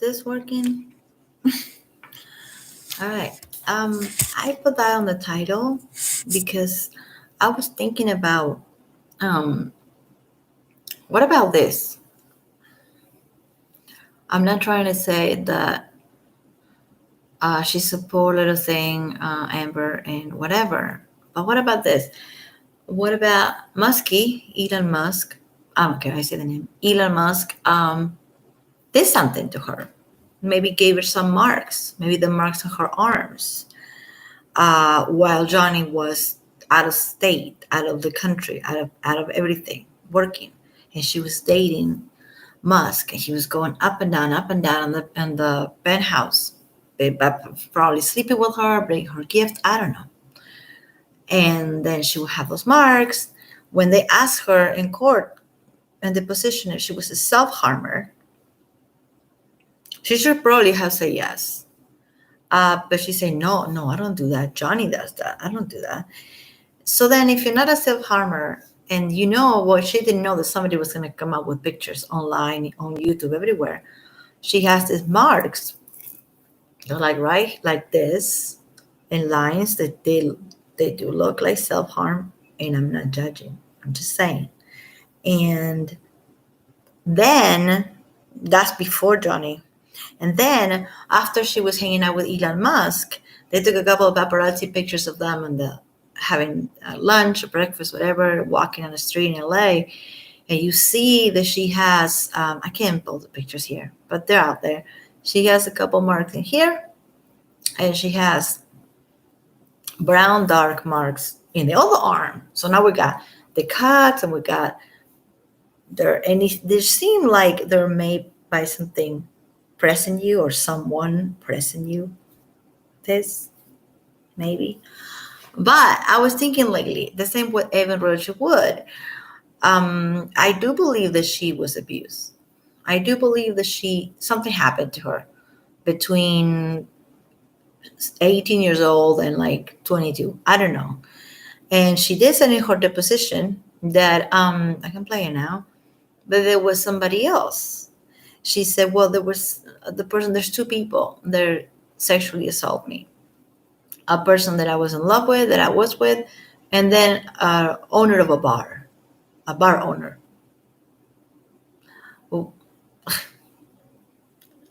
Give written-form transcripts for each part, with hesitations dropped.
this working? All right. I put that on the title because I was thinking about what about this? I'm not trying to say that she's a poor little thing, Amber, and whatever. But what about this? What about Muskie, Elon Musk? I don't care. I say the name. Elon Musk did something to her. Maybe gave her some marks. Maybe the marks on her arms. While Johnny was out of state, out of the country, out of everything, working, and she was dating Musk, and he was going up and down in the penthouse, probably sleeping with her, bring her gift, I don't know. And then she would have those marks. When they asked her in court and the position if she was a self-harmer, she should probably have said yes. But she said, no, I don't do that. Johnny does that. I don't do that. So then if you're not a self-harmer, and she didn't know that somebody was going to come up with pictures online, on YouTube, everywhere. She has these marks. They're like this, in lines that they do look like self-harm, and I'm not judging. I'm just saying. And then that's before Johnny. And then after she was hanging out with Elon Musk, they took a couple of paparazzi pictures of them and having lunch or breakfast, whatever, walking on the street in LA. And you see that she has, I can't pull the pictures here, but they're out there. She has a couple marks in here, and she has brown dark marks in the other arm. So now we got the cuts, and we got they seem like they're made by something pressing you, or someone pressing you. This, maybe. But I was thinking lately, the same with Evan Roger Wood. I do believe that she was abused. I do believe that something happened to her between 18 years old and like 22. I don't know. And she did send in her deposition that I can play it now, but there was somebody else. She said, well, there was there's two people that sexually assault me. A person that I was in love with, that I was with, and then owner of a bar owner. Well,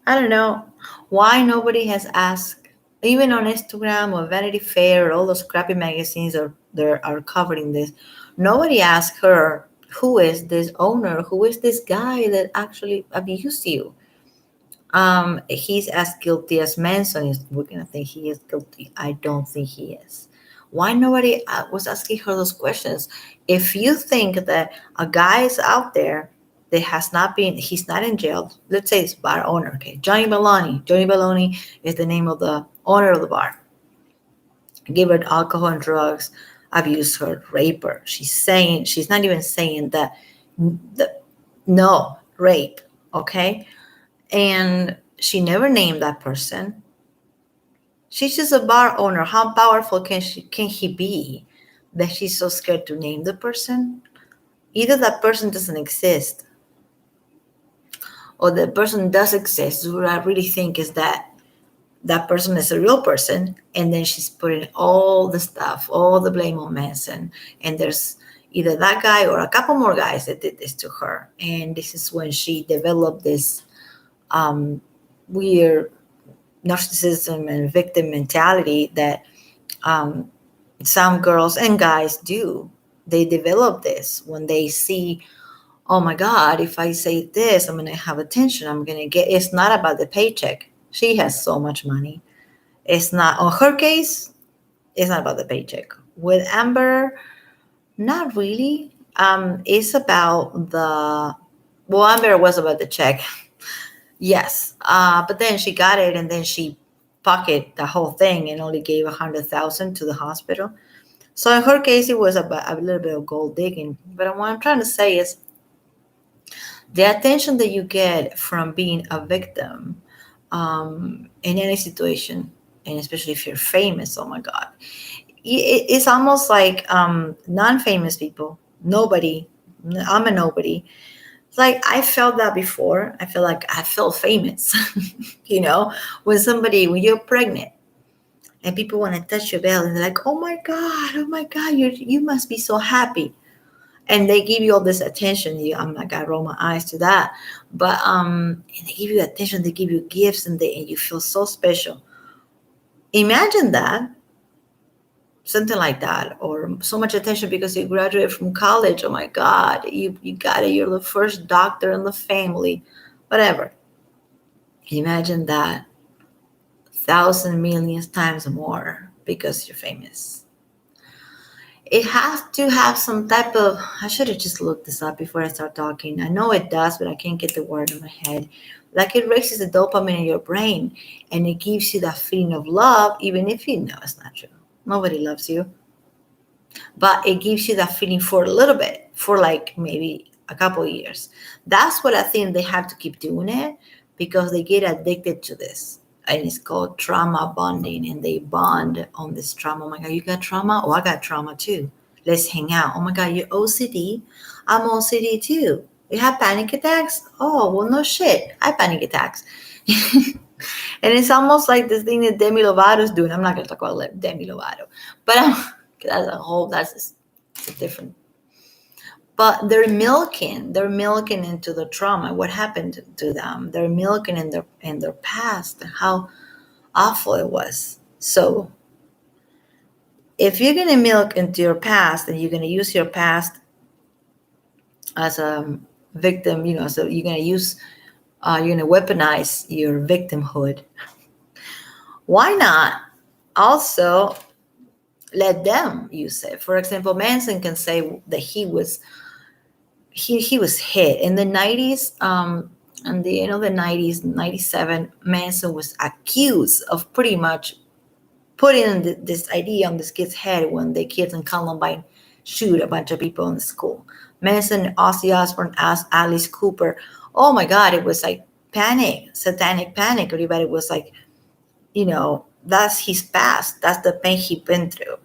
I don't know why nobody has asked, even on Instagram or Vanity Fair or all those crappy magazines are covering this. Nobody asked her, who is this owner? Who is this guy that actually abused you? He's as guilty as Manson is. We're gonna think he is guilty. I don't think he is. Why nobody was asking her those questions? If you think that a guy is out there that he's not in jail. Let's say it's bar owner. Okay, Johnny Baloney. Johnny Baloney is the name of the owner of the bar. Give her alcohol and drugs, abuse her, rape her. She's not even saying that. No, rape. Okay. And she never named that person. She's just a bar owner. How powerful can he be that she's so scared to name the person? Either that person doesn't exist, or the person does exist. What I really think is that person is a real person, and then she's putting all the stuff, all the blame on Manson. And there's either that guy or a couple more guys that did this to her. And this is when she developed this weird narcissism and victim mentality that some girls and guys do. They develop this when they see, oh my God, if I say this, I'm going to have attention. It's not about the paycheck. She has so much money. It's not, on her case, it's not about the paycheck. With Amber, not really. It's about Amber was about the check. Yes. But then she got it, and then she pocketed the whole thing and only gave $100,000 to the hospital. So in her case, it was about a little bit of gold digging. But what I'm trying to say is the attention that you get from being a victim in any situation, and especially if you're famous, oh my God, it's almost like non-famous people, nobody, I'm a nobody, It's like I felt that before. I feel like I felt famous. When you're pregnant and people want to touch your belly and they're like, oh my God, you must be so happy. And they give you all this attention. I'm like, I roll my eyes to that. But and they give you attention, they give you gifts, and you feel so special. Imagine that, something like that, or so much attention because you graduated from college. Oh my God, you got it. You're the first doctor in the family, whatever. Imagine that thousand millions times more because you're famous. It has to have some type of, I should have just looked this up before I start talking. I know it does, but I can't get the word in my head. Like it raises the dopamine in your brain and it gives you that feeling of love, even if you know it's not true. Nobody loves you. But it gives you that feeling for a little bit, for like maybe a couple of years. That's what I think they have to keep doing it because they get addicted to this. And it's called trauma bonding, and they bond on this trauma. Oh my God, you got trauma? Oh, I got trauma too. Let's hang out. Oh my God, you're OCD? I'm OCD too. You have panic attacks? Oh, well, no shit. I panic attacks. And it's almost like this thing that Demi Lovato's doing. I'm not going to talk about Demi Lovato, but that's a different. But they're milking into the trauma. What happened to them? They're milking in their past, how awful it was. So if you're gonna milk into your past and you're gonna use your past as a victim, so you're gonna weaponize your victimhood. Why not also let them use it? For example, Manson can say that he was hit in the 90s. And the end of the 90s, 97, Manson was accused of pretty much putting this idea on this kid's head when the kids in Columbine shoot a bunch of people in the school. Manson, Ozzy Osbourne, Alice Cooper. Oh my God, it was like panic, satanic panic. Everybody was like, that's his past. That's the pain he's been through.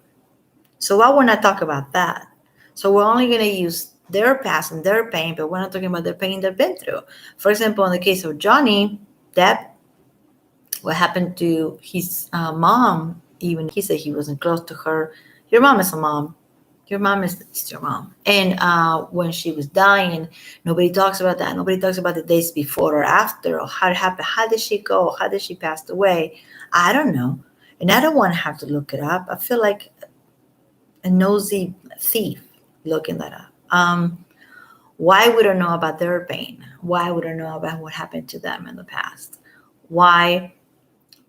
So I want to talk about that. So we're only going to use their past and their pain, but we're not talking about the pain they've been through. For example, in the case of Johnny Depp, what happened to his mom, even he said he wasn't close to her. Your mom is a mom. Your mom is your mom. And when she was dying, nobody talks about that. Nobody talks about the days before or after, or how it happened. How did she go? How did she pass away? I don't know. And I don't want to have to look it up. I feel like a nosy thief looking that up. Why we don't know about their pain? Why we don't know about what happened to them in the past? Why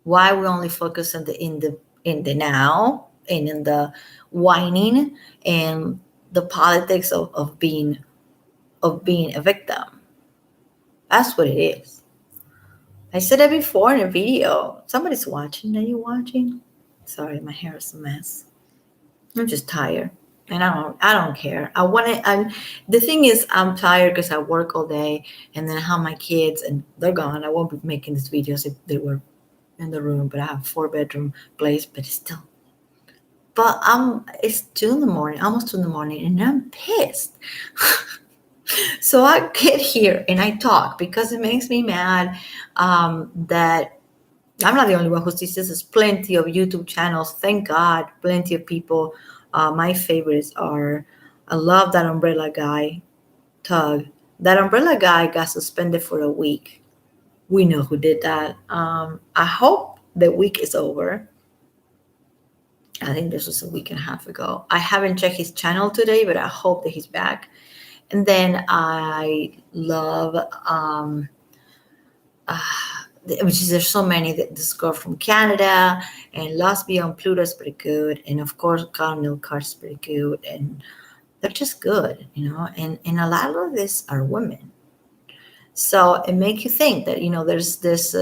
we only focus on in the now and in the whining and the politics of being a victim? That's what it is. I said it before in a video. Somebody's watching. Are you watching? Sorry, my hair is a mess. I'm just tired, and I don't care. The thing is, I'm tired because I work all day, and then I have my kids, and they're gone. I won't be making these videos if they were in the room, but I have a 4-bedroom place, but it's still. But it's 2 in the morning, almost 2 in the morning, and I'm pissed. So I get here and I talk because it makes me mad that I'm not the only one who sees this. There's plenty of YouTube channels. Thank God, plenty of people. My favorites are, I love that umbrella guy, Tug. That umbrella guy got suspended for a week. We know who did that. I hope the week is over. I think this was a week and a half ago. I haven't checked his channel today, but I hope that he's back. And then I love, there's so many. This girl from Canada, and Lost Beyond Pluto is pretty good. And of course, Colonel Car's pretty good. And they're just good, and a lot of this are women. So it makes you think that, there's this,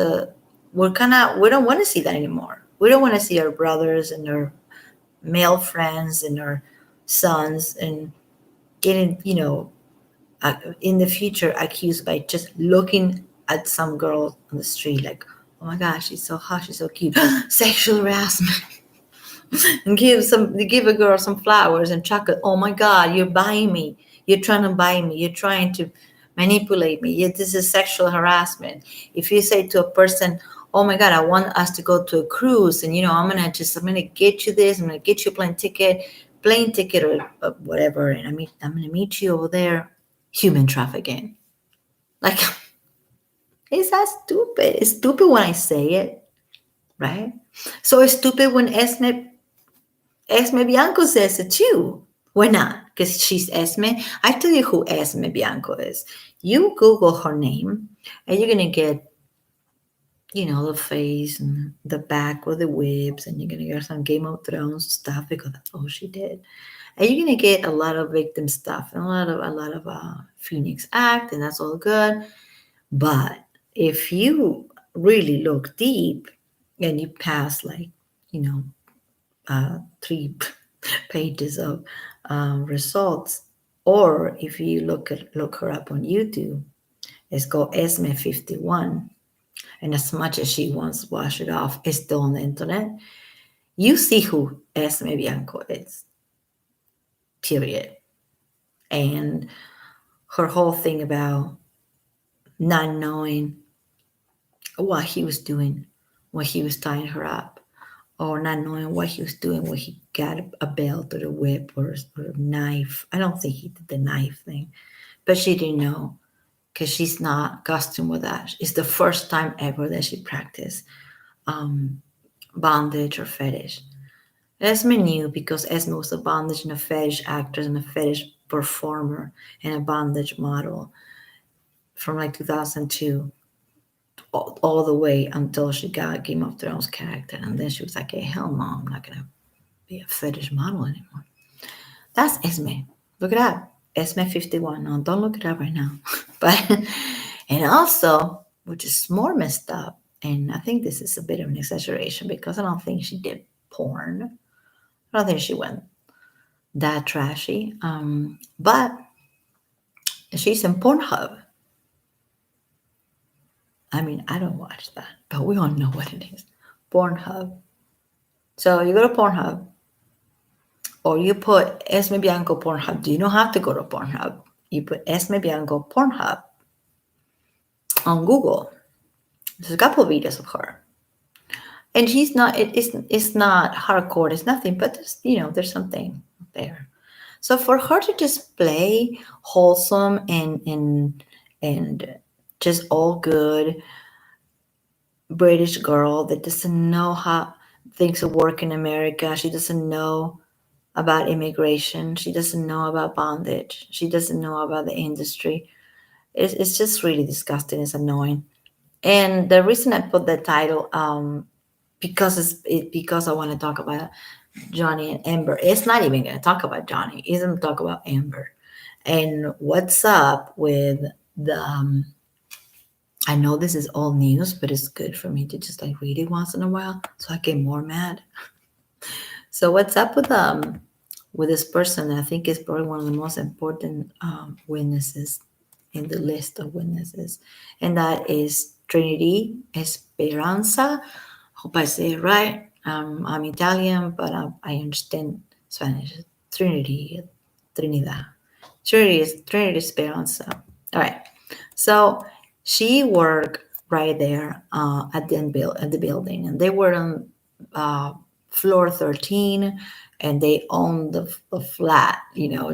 we don't want to see that anymore. We don't want to see our brothers and our male friends and our sons and getting, in the future accused by just looking at some girl on the street like, oh my gosh, she's so hot, she's so cute. Sexual harassment. And give a girl some flowers and chocolate. Oh my God, you're buying me. You're trying to buy me. You're trying to manipulate me. Yeah, this is sexual harassment. If you say to a person, oh my God, I want us to go to a cruise, and I'm gonna get you this, I'm gonna get you a plane ticket or whatever, and I'm gonna meet you over there. Human trafficking. Like, it's that stupid. It's stupid when I say it, right? So it's stupid when Esme Bianco says it too. Why not? Because she's Esme. I tell you who Esme Bianco is. You Google her name, and you're gonna get, the face and the back with the whips, and you're gonna get some Game of Thrones stuff because that's all she did. And you're gonna get a lot of victim stuff and a lot of Phoenix Act, and that's all good. But if you really look deep and you pass like, you know, 3 pages of results, or if you look her up on YouTube, it's called Esme 51. And as much as she wants to wash it off, it's still on the internet. You see who Esme Bianco is, period. And her whole thing about not knowing what he was doing when he was tying her up, or not knowing what he was doing when he got a belt or a whip or a knife. I don't think he did the knife thing, but she didn't know because she's not accustomed with that. It's the first time ever that she practiced bondage or fetish. Esme knew because Esme was a bondage and a fetish actress and a fetish performer and a bondage model from like 2002 all the way until she got Game of Thrones character. And then she was like, hey, hell no, I'm not going to be a fetish model anymore. That's Esme. Look it up. Esme 51. No, don't look it up right now. But, and also, which is more messed up, and I think this is a bit of an exaggeration because I don't think she did porn. I don't think she went that trashy. But she's in Pornhub. I mean, I don't watch that, but we all know what it is. Pornhub. So you go to Pornhub, or you put Esme Bianco Pornhub. You don't have to go to Pornhub. You put Esme Bianco Pornhub on Google. There's a couple of videos of her. And she's not, it's not hardcore, it's nothing, but there's something there. So for her to just play wholesome and just all good British girl that doesn't know how things work in America, she doesn't know about immigration, she doesn't know about bondage, she doesn't know about the industry. It's just really disgusting. It's annoying. And the reason I put that title, because I want to talk about Johnny and Amber. It's not even going to talk about Johnny. It's going to talk about Amber. And what's up with the I know this is all news, but it's good for me to just like read it once in a while so I get more mad. So what's up with this person that I think is probably one of the most important witnesses in the list of witnesses, and that is Trinity Esperanza. Hope I say it right. I'm Italian, but I understand Spanish. Trinidad. Trinity Esperanza. All right. So she worked right there at the building, and they were on floor 13, and they owned the flat.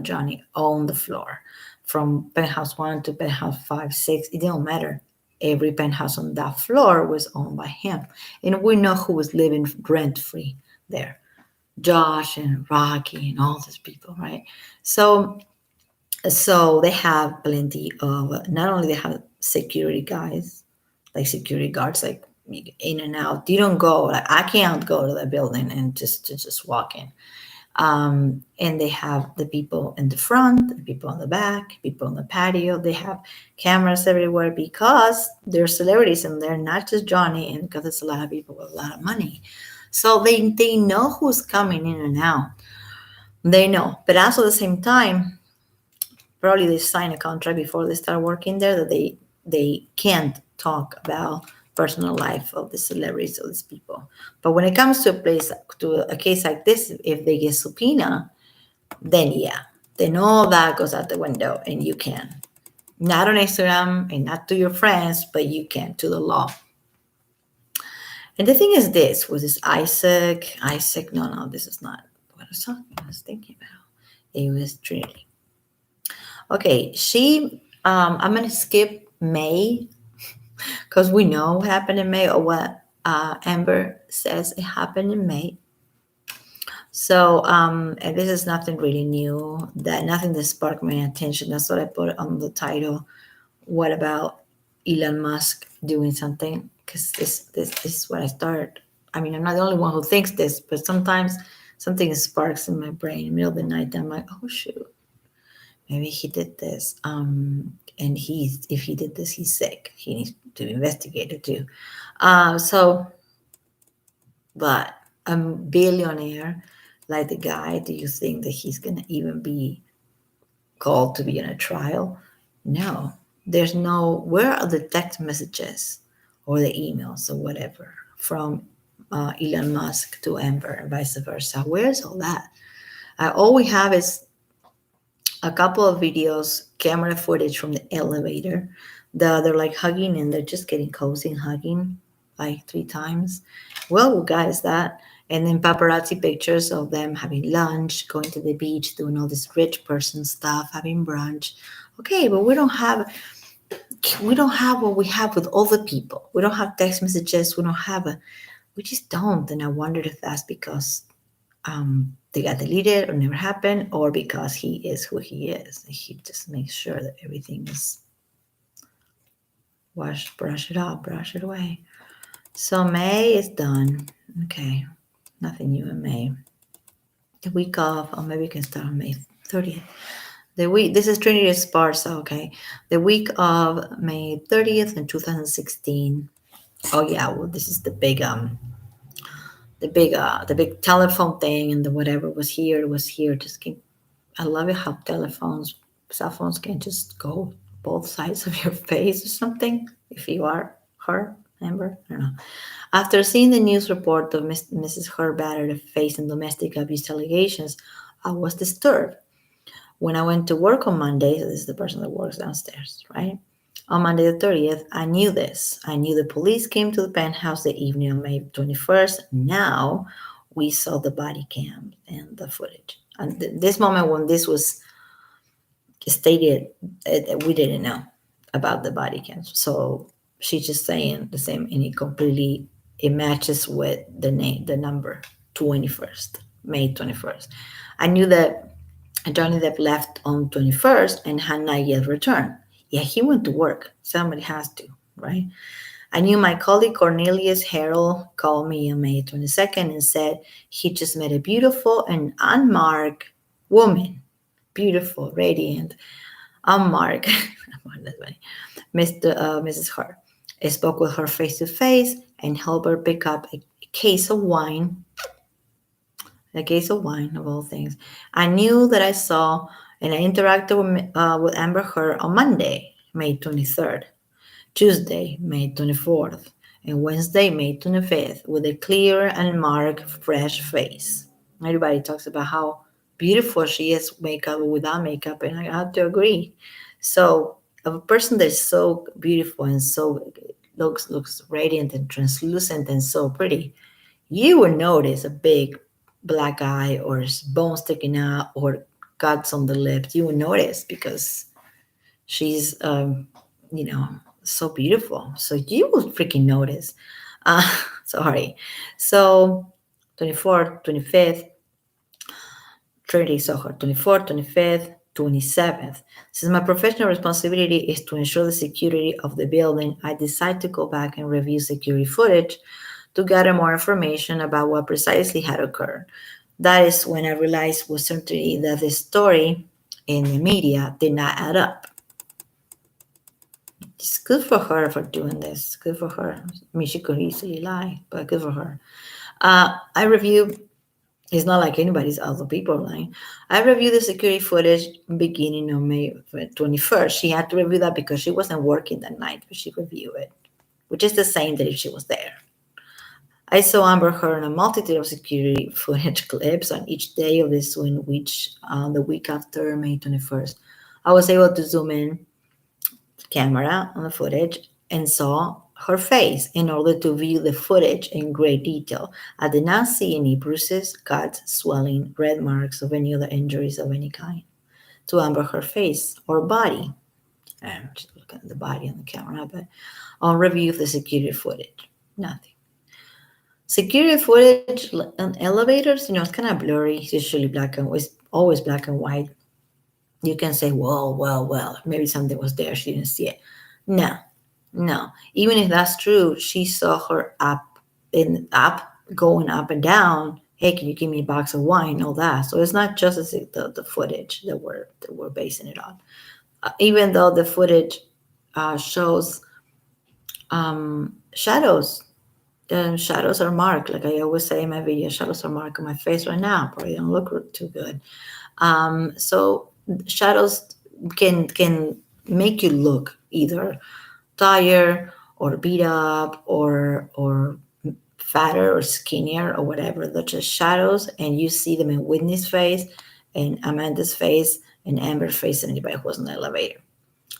Johnny owned the floor from penthouse 1 to penthouse 5, 6. It didn't matter. Every penthouse on that floor was owned by him. And we know who was living rent-free there. Josh and Rocky and all these people, right? So they have plenty of, not only they have security guys, like security guards, like in and out. You don't go, like I can't go to the building and just walk in. And they have the people in the front, the people on the back, people on the patio. They have cameras everywhere because they're celebrities and they're not just Johnny, and because it's a lot of people with a lot of money. So they know who's coming in and out. They know. But also at the same time, probably they sign a contract before they start working there that they can't talk about personal life of the celebrities of these people. But when it comes to a case like this, if they get subpoena, then yeah, then all that goes out the window and you can Not on Instagram and not to your friends, but you can to the law. And the thing is this, was this Isaac, no, this is not what I was thinking about. It was Trinity. Okay, I'm going to skip May because we know what happened in May or what Amber says it happened in May. So, and this is nothing really new, nothing that sparked my attention. That's what I put on the title. What about Elon Musk doing something? Because this is what I started. I mean, I'm not the only one who thinks this, but sometimes something sparks in my brain in the middle of the night. I'm like, oh shoot, maybe he did this. And if he did this, he's sick. He needs to investigate it too. But a billionaire like the guy, do you think that he's gonna even be called to be in a trial? No. There's no. Where are the text messages or the emails or whatever from Elon Musk to Amber and vice versa? Where's all that? All we have is a couple of videos, camera footage from the elevator. They're like hugging and they're just getting cozy and hugging like 3 times. Well, guys, that. And then paparazzi pictures of them having lunch, going to the beach, doing all this rich person stuff, having brunch. Okay, but we don't have what we have with other people. We don't have text messages. We just don't. And I wondered if that's because they got deleted or never happened, or because he is who he is. He just makes sure that everything is washed, brush it off, brush it away. So May is done. Okay, nothing new in May. The week of, or maybe we can start on May 30th. This is Trinity Esparza, okay. The week of May 30th in 2016. Oh yeah, well this is the big telephone thing and the whatever was here. Just I love it how cell phones can just go both sides of your face or something. If you are her, Amber, I don't know. After seeing the news report of Mrs. Her battered face and domestic abuse allegations, I was disturbed. When I went to work on Monday, so this is the person that works downstairs, right? On Monday the 30th, I knew this. I knew the police came to the penthouse the evening of May 21st. Now we saw the body cam and the footage. And this moment when this was stated, we didn't know about the body cams. So she's just saying the same, and it matches with the number 21st, May 21st. I knew that Johnny Depp left on 21st and had not yet returned. Yeah, he went to work. Somebody has to, right? I knew my colleague Cornelius Harrell called me on May 22nd and said he just met a beautiful and unmarked woman. Beautiful, radiant, unmarked. Mrs. Hart. I spoke with her face to face and helped her pick up a case of wine of all things. I knew that I saw and I interacted with Amber Heard on Monday, May 23rd, Tuesday, May 24th, and Wednesday, May 25th, with a clear and marked, fresh face. Everybody talks about how beautiful she is, makeup or without makeup, and I have to agree. So, a person that's so beautiful and so looks radiant and translucent and so pretty, you will notice a big black eye or bone sticking out or cuts on the lips. You will notice because she's, so beautiful. So you will freaking notice. Sorry. So 24th, 25th, Trinity saw her 24th, 25th, 27th. Since my professional responsibility is to ensure the security of the building, I decide to go back and review security footage to gather more information about what precisely had occurred. That is when I realized with certainty that the story in the media did not add up. It's good for her for doing this. Good for her. I mean, she could easily lie, but good for her. I reviewed, it's not like anybody's other people lying. I reviewed the security footage beginning on May 21st. She had to review that because she wasn't working that night, but she reviewed it, which is the same that if she was there. I saw Amber Heard in a multitude of security footage clips on each day of this the week after May 21st. I was able to zoom in camera on the footage and saw her face in order to view the footage in great detail. I did not see any bruises, cuts, swelling, red marks, of any other injuries of any kind to Amber her face or body. I'm just looking at the body on the camera, but on review of the security footage, nothing. Security footage on elevators, it's kind of blurry. It's usually black and it's always black and white. You can say, well, maybe something was there. She didn't see it. No, no. Even if that's true, she saw her up going up and down. Hey, can you give me a box of wine? All that. So it's not just the footage that we're basing it on. Even though the footage shows shadows. Shadows are marked, like I always say in my video. Shadows are marked on my face right now. Probably don't look too good. So shadows can make you look either tired or beat up or fatter or skinnier or whatever. They're just shadows, and you see them in Whitney's face, and Amanda's face, and Amber's face, and anybody who was in the elevator.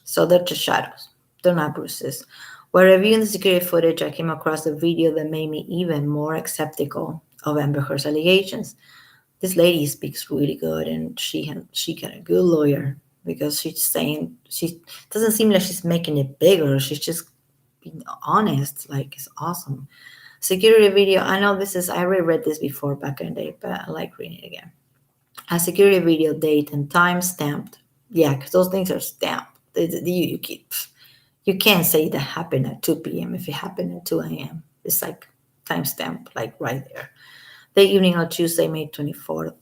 So they're just shadows. They're not bruises. While reviewing the security footage, I came across a video that made me even more skeptical of Amber Heard's allegations. This lady speaks really good, and she got a good lawyer because she's saying she doesn't seem like she's making it bigger. She's just being honest. Like, it's awesome. Security video. I know this is. I already read this before back in the day, but I like reading it again. A security video, date and time stamped. Yeah, because those things are stamped. You can't say that happened at 2 p.m. if it happened at 2 a.m. It's like timestamp, like right there. The evening of Tuesday, May 24th,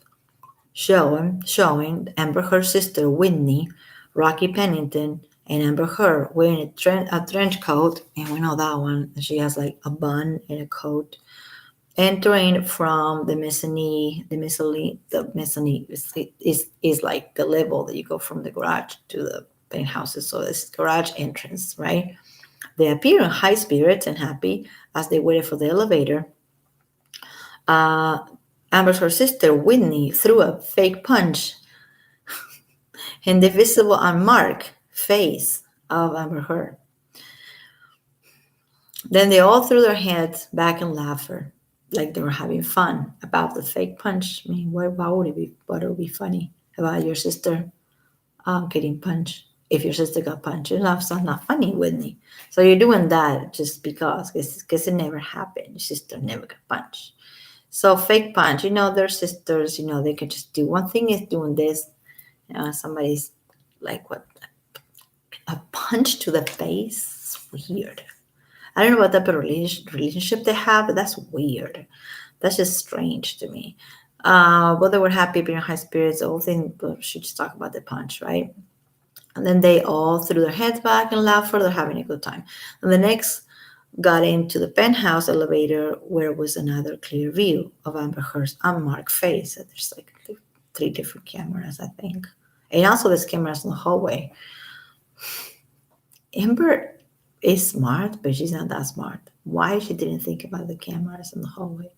showing Amber Heard's sister Whitney, Rocky Pennington, and Amber Heard wearing a trench coat, and we know that one. She has like a bun and a coat, entering from the mezzanine. The mezzanine is like the level that you go from the garage to the penthouses. So it's garage entrance, right? They appear in high spirits and happy as they waited for the elevator. Amber's her sister Whitney threw a fake punch in the visible unmarked face of Amber Heard. Then they all threw their heads back and laughed, like they were having fun about the fake punch. I mean, what would be funny about your sister getting punched? If your sister got punched, it's not funny, Whitney. So you're doing that just because it never happened. Your sister never got punched. So fake punch, they're sisters. They could just do one thing is doing this. Somebody's like, what? A punch to the face? It's weird. I don't know what type of relationship they have, but that's weird. That's just strange to me. But they were happy, being in high spirits, the whole thing, but she just talked about the punch, right? And then they all threw their heads back and laughed, for they're having a good time. And the next got into the penthouse elevator, where was another clear view of Amber Heard's unmarked face. There's like 3 different cameras, I think. And also there's cameras in the hallway. Amber is smart, but she's not that smart. Why she didn't think about the cameras in the hallway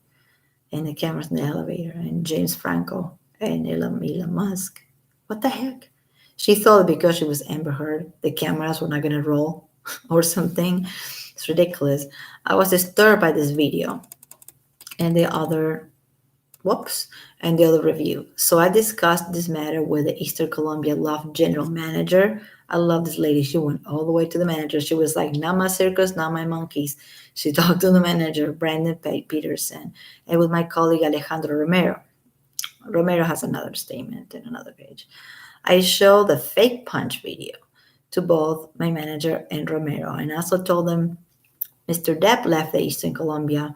and the cameras in the elevator and James Franco and Elon Musk? What the heck? She thought because she was Amber Heard, the cameras were not going to roll or something. It's ridiculous. I was disturbed by this video and the other review. So I discussed this matter with the Eastern Columbia Loft general manager. I love this lady. She went all the way to the manager. She was like, not my circus, not my monkeys. She talked to the manager, Brandon Peterson, and with my colleague Alejandro Romero. Romero has another statement in another page. I showed the fake punch video to both my manager and Romero, and also told them Mr. Depp left the Eastern Columbia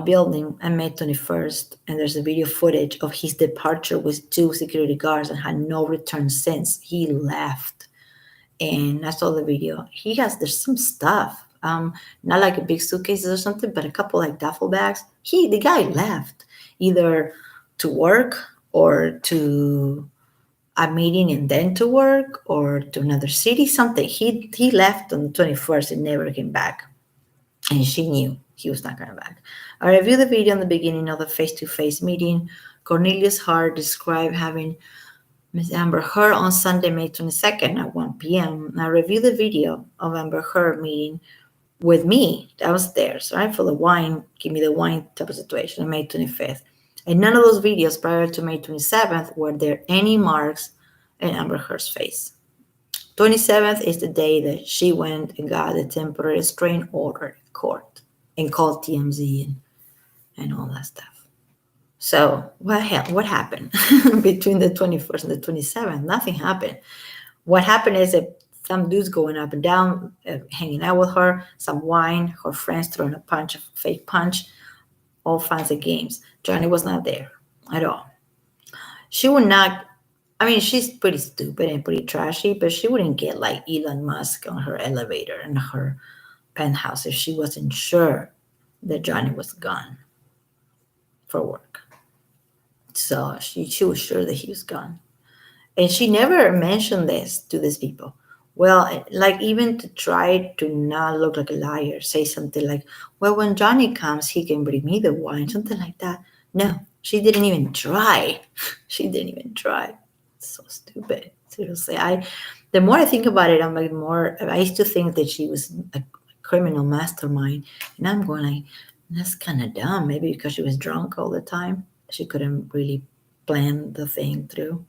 building on May 21st, and there's a video footage of his departure with 2 security guards and had no return since he left. And I saw the video. There's some stuff, not like a big suitcases or something, but a couple like duffel bags. The guy left either to work or to a meeting and then to work or to another city, something. He left on the 21st and never came back. And she knew he was not coming back. I reviewed the video in the beginning of the face-to-face meeting. Cornelius Hart described having Miss Amber Heard on Sunday, May 22nd at 1 p.m. I reviewed the video of Amber Heard meeting with me downstairs, right? For the wine, give me the wine type of situation on May 25th. And none of those videos prior to May 27th were there any marks in Amber Heard's face. 27th is the day that she went and got the temporary restraining order in court and called TMZ and all that stuff. So what happened between the 21st and the 27th? Nothing happened. What happened is that some dudes going up and down, hanging out with her, some wine, her friends throwing a fake punch, all kinds of games. Johnny was not there at all. She would not, I mean, she's pretty stupid and pretty trashy, but she wouldn't get like Elon Musk on her elevator in her penthouse if she wasn't sure that Johnny was gone for work. So she was sure that he was gone. And she never mentioned this to these people. Well, like even to try to not look like a liar, say something like, well, when Johnny comes, he can bring me the wine, something like that. No, she didn't even try. She didn't even try. It's so stupid. Seriously. The more I think about it, I used to think that she was a criminal mastermind. And I'm going like, that's kind of dumb. Maybe because she was drunk all the time. She couldn't really plan the thing through.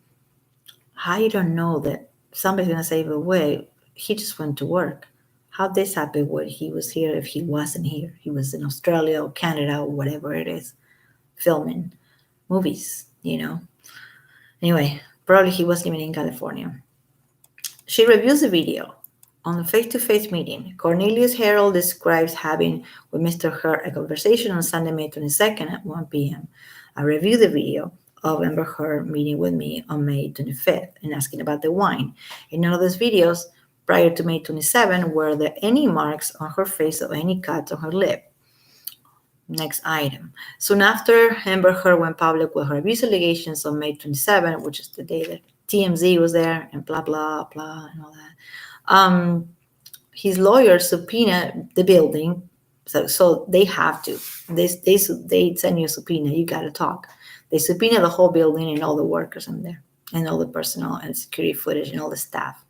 How you don't know that somebody's going to say, but wait, he just went to work. How this happened when he was here if he wasn't here? He was in Australia or Canada or whatever it is, filming movies, Anyway, probably he wasn't even in California. She reviews the video. On the face-to-face meeting, Cornelius Harold describes having with Mr. Heard a conversation on Sunday, May 22nd at 1 p.m. I reviewed the video of Amber Heard meeting with me on May 25th and asking about the wine. In none of those videos prior to May 27 were there any marks on her face or any cuts on her lip. Next item. Soon after, Amber Heard went public with her abuse allegations on May 27, which is the day that TMZ was there and blah, blah, blah, and all that. His lawyer subpoenaed the building, so they have to. They send you a subpoena. You got to talk. They subpoena the whole building and all the workers in there, and all the personnel and security footage and all the staff.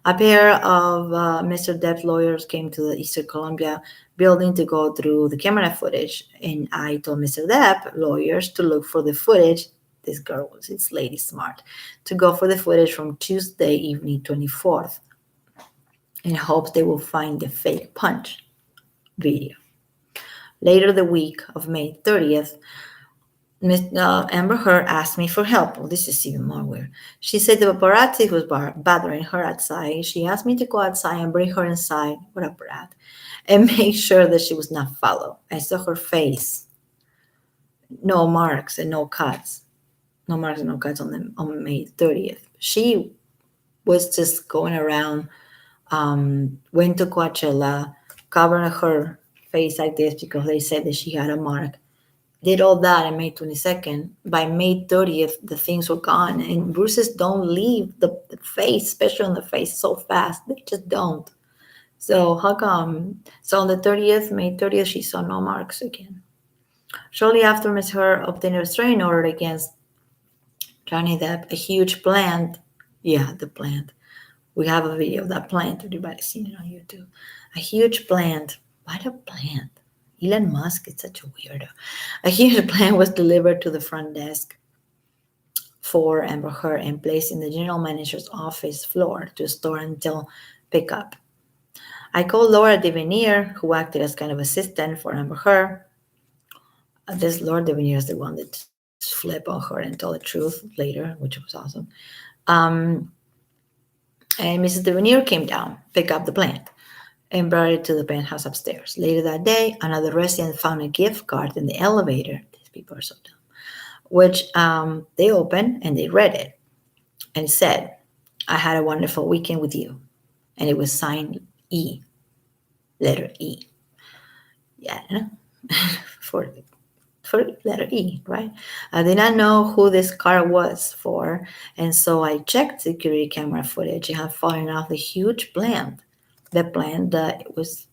A pair of Mr. Depp's lawyers came to the Eastern Columbia building to go through the camera footage, and I told Mr. Depp lawyers to look for the footage. This lady smart, to go for the footage from Tuesday evening, 24th. In hopes they will find the fake punch video. Later the week of May 30th, Amber Heard asked me for help. Well, this is even more weird. She said the paparazzi was bothering her outside. She asked me to go outside and bring her inside. What up, Brad? And make sure that she was not followed. I saw her face. No marks and no cuts. No marks and no cuts on May 30th. She was just going around. Went to Coachella, covered her face like this because they said that she had a mark. Did all that on May 22nd. By May 30th, the things were gone. And bruises don't leave the face, especially on the face, so fast. They just don't. So how come? So on the 30th, May 30th, she saw no marks again. Shortly after Ms. Heard obtained a restraining order against Johnny Depp, a huge plant. Yeah, the plant. We have a video of that plant. Everybody's seen it on YouTube. A huge plant. Why a plant? Elon Musk is such a weirdo. A huge plant was delivered to the front desk for Amber Heard and placed in the general manager's office floor to store until pickup. I called Laura Devenier, who acted as kind of assistant for Amber Heard. This Laura Devenier is the one that flipped on her and told the truth later, which was awesome. And Mrs. Devenier came down, picked up the plant, and brought it to the penthouse upstairs. Later that day, another resident found a gift card in the elevator. These people are so dumb. Which they opened and they read it. And it said, I had a wonderful weekend with you. And it was signed E. Letter E. Yeah, for letter E, right? I did not know who this car was for, and so I checked security camera footage. It had fallen off the huge plant, the plant that was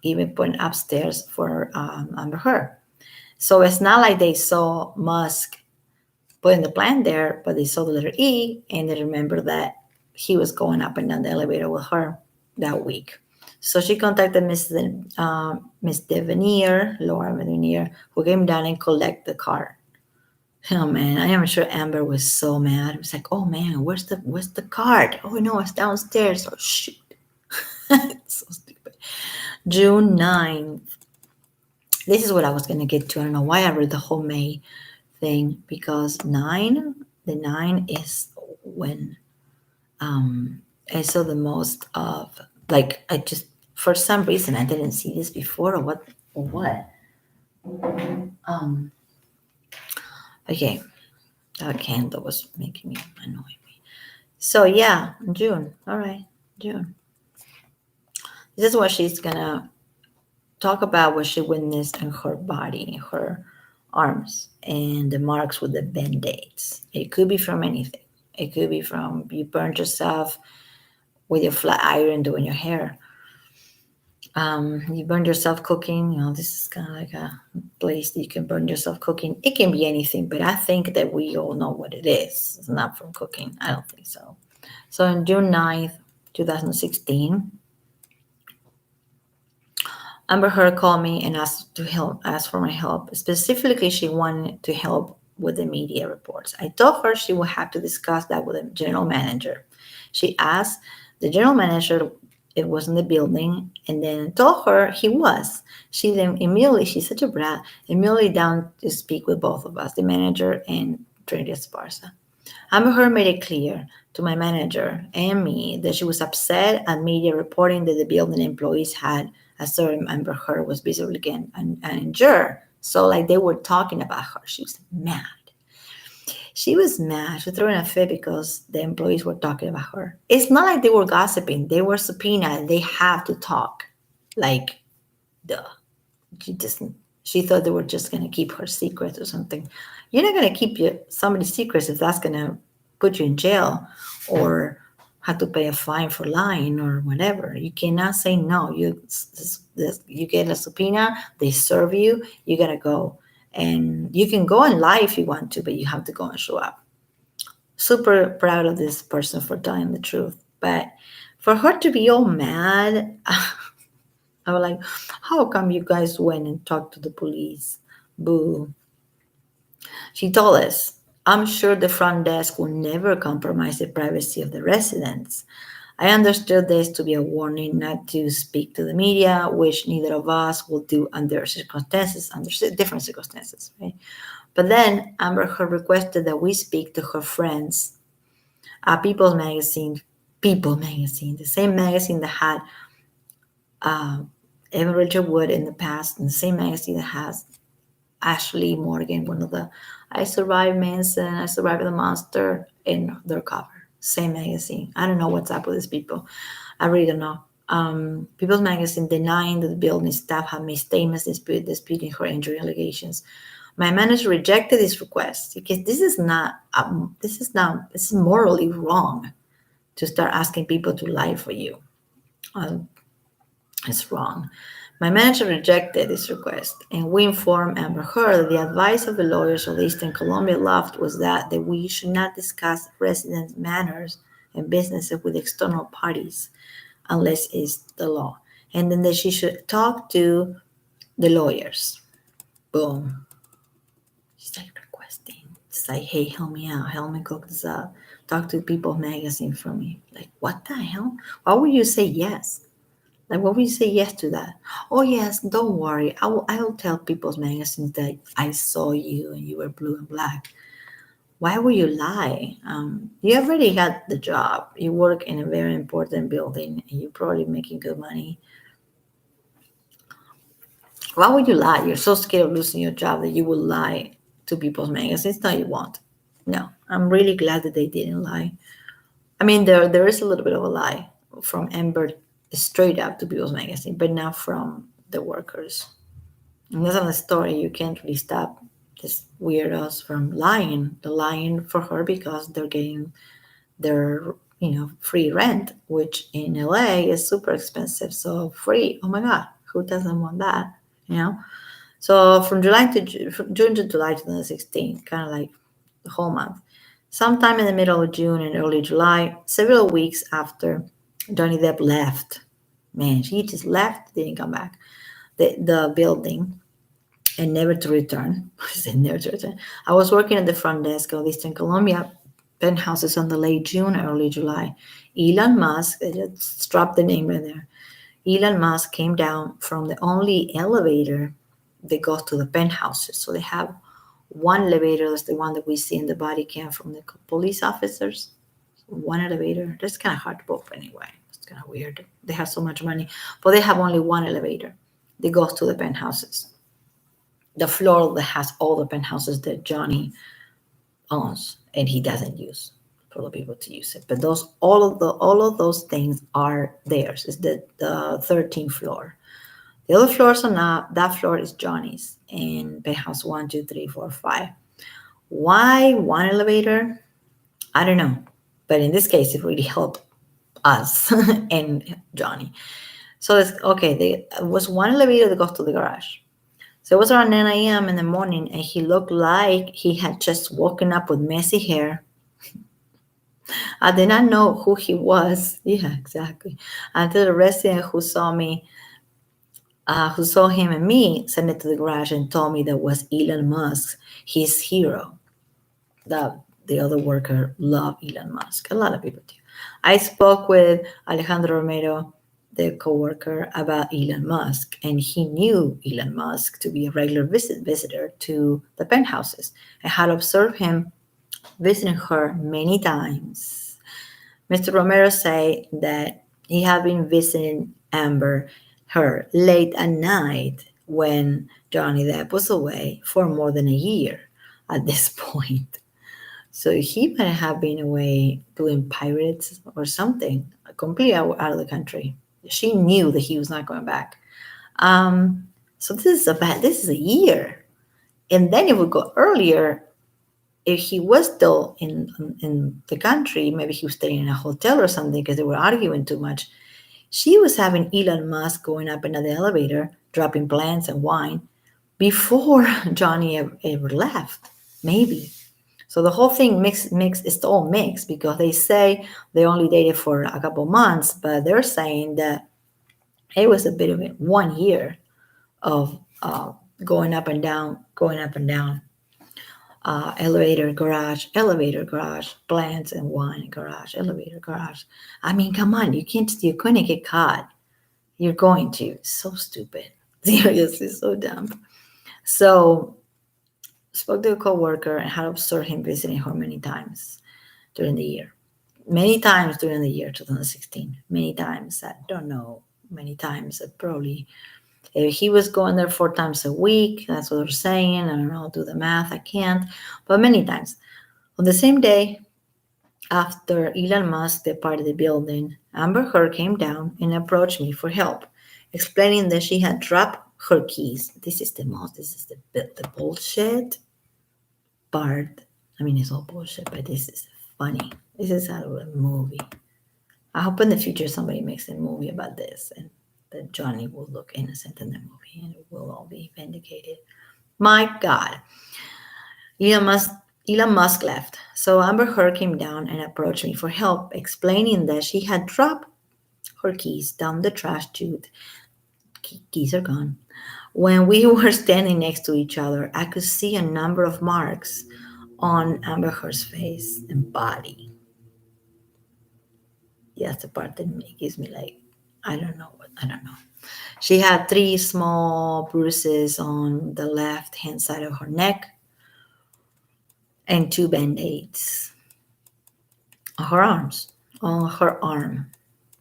even put upstairs for Amber Heard. So it's not like they saw Musk putting the plant there, but they saw the letter E and they remembered that he was going up and down the elevator with her that week. So she contacted Miss Devenier, Laura Devenier, who came down and collect the car. Oh man, I am sure Amber was so mad. It was like, oh man, where's the card? Oh no, it's downstairs. Oh shoot. It's so stupid. June 9th. This is what I was gonna get to. I don't know why I read the whole May thing, because the 9 is when I saw the most of, like, I just, for some reason I didn't see this before, or what. Um okay, that candle was making me annoy me. So yeah, June. All right, June. This is what she's gonna talk about, what she witnessed in her body, her arms, and the marks with the band-aids. It could be from anything. It could be from you burned yourself with your flat iron doing your hair. You burned yourself cooking. This is kind of like a place that you can burn yourself cooking. It can be anything, but I think that we all know what it is. It's not from cooking. I don't think so. So on June 9th, 2016, Amber Heard called me and asked for my help. Specifically, she wanted to help with the media reports. I told her she would have to discuss that with the general manager. She asked the general manager it was in the building, and then told her he was. She then immediately, she's such a brat, immediately down to speak with both of us, the manager and Trinity Esparza. Amber Heard made it clear to my manager and me that she was upset at media reporting that the building employees had asserted Amber Heard was visibly injured. So, like, they were talking about her. She was mad. She was mad. She was throwing a fit because the employees were talking about her. It's not like they were gossiping. They were subpoenaed. They have to talk. Like, duh. She thought they were just going to keep her secret or something. You're not going to keep somebody's secrets if that's going to put you in jail or have to pay a fine for lying or whatever. You cannot say no. You get a subpoena, they serve you, you got to go. And you can go and lie if you want to, but you have to go and show up. Super proud of this person for telling the truth. But for her to be all mad, I was like, how come you guys went and talked to the police? Boo. She told us, I'm sure the front desk will never compromise the privacy of the residents. I understood this to be a warning not to speak to the media, which neither of us will do under different circumstances, right? But then Amber Heard requested that we speak to her friends at People Magazine, the same magazine that had Evan Richard Wood in the past, and the same magazine that has Ashley Morgan, one of the I Survived Manson, I Survived the Monster in their cover. Same magazine. I don't know what's up with these people. I really don't know. People's Magazine denying that the building staff had made statements disputing her injury allegations. My manager rejected this request because this is morally wrong to start asking people to lie for you. It's wrong. My manager rejected this request, and we informed Amber Heard that the advice of the lawyers of the Eastern Columbia Loft was that we should not discuss residents' manners and businesses with external parties unless it's the law, and then that she should talk to the lawyers. Boom. She's like requesting. It's like, hey, help me out. Help me cook this up. Talk to People Magazine for me. Like, what the hell? Why would you say yes? Like, what would you say yes to that? Oh, yes, don't worry. I will tell People's Magazine that I saw you and you were blue and black. Why would you lie? You already had the job. You work in a very important building and you're probably making good money. Why would you lie? You're so scared of losing your job that you will lie to People's Magazines. No, you won't. No, I'm really glad that they didn't lie. I mean, there is a little bit of a lie from Amber straight up to People's Magazine, but not from the workers. And that's another story. You can't really stop these weirdos from lying. They're lying for her because they're getting their free rent, which in LA is super expensive. So free, oh my God, who doesn't want that? So from June to July 2016, kind of like the whole month. Sometime in the middle of June and early July, several weeks after Johnny Depp left, man, he just left, didn't come back, the building and never to return. I said never to return. I was working at the front desk of Eastern Columbia penthouses on the late June, early July. Elon Musk, I just dropped the name right there. Elon Musk came down from the only elevator that goes to the penthouses. So they have one elevator, that's the one that we see in the body cam from the police officers. One elevator. That's kind of hard to book anyway. It's kind of weird. They have so much money, but they have only one elevator that goes to the penthouses. The floor that has all the penthouses that Johnny owns and he doesn't use for the people to use it. But those all of those things are theirs. It's the 13th floor. The other floors are not. That floor is Johnny's and penthouse 1, 2, 3, 4, 5. Why one elevator? I don't know. But in this case, it really helped us and Johnny. So it's okay. There was one elevator that goes to the garage. So it was around 9 a.m. in the morning, and he looked like he had just woken up with messy hair. I did not know who he was. Yeah, exactly. Until the resident who saw him and me, sent it to the garage and told me that was Elon Musk, his hero. The other worker loved Elon Musk. A lot of people do. I spoke with Alejandro Romero, the co-worker, about Elon Musk, and he knew Elon Musk to be a regular visitor to the penthouses. I had observed him visiting her many times. Mr. Romero said that he had been visiting Amber, her, late at night when Johnny Depp was away for more than a year at this point. So he might have been away doing pirates or something, completely out of the country. She knew that he was not going back. So this is a year. And then it would go earlier. If he was still in the country, maybe he was staying in a hotel or something because they were arguing too much. She was having Elon Musk going up into the elevator, dropping plants and wine before Johnny ever left, maybe. So the whole thing it's all mixed because they say they only dated for a couple months, but they're saying that it was a bit of it, 1 year of going up and down, elevator, garage, plants and wine, garage, elevator, garage. I mean, come on, you couldn't get caught. You're going to. So stupid. Seriously, so dumb. So spoke to a co-worker and had observed him visiting her many times during the year. Many times during the year 2016. Many times. I don't know. Many times. Probably. He was going there 4 times a week. That's what they're saying. I don't know. I'll do the math. I can't. But many times. On the same day, after Elon Musk departed the building, Amber Heard came down and approached me for help, explaining that she had dropped her keys. This is the bullshit part. I mean, it's all bullshit, but this is funny. This is out of a movie. I hope in the future somebody makes a movie about this and that Johnny will look innocent in the movie and it will all be vindicated. My God. Elon Musk left. So Amber Heard came down and approached me for help, explaining that she had dropped her keys down the trash chute. Keys are gone. When we were standing next to each other, I could see a number of marks on Amber Heard's face and body. Yeah, that's the part that gives me like, I don't know. She had 3 small bruises on the left hand side of her neck and 2 band-aids on her arm,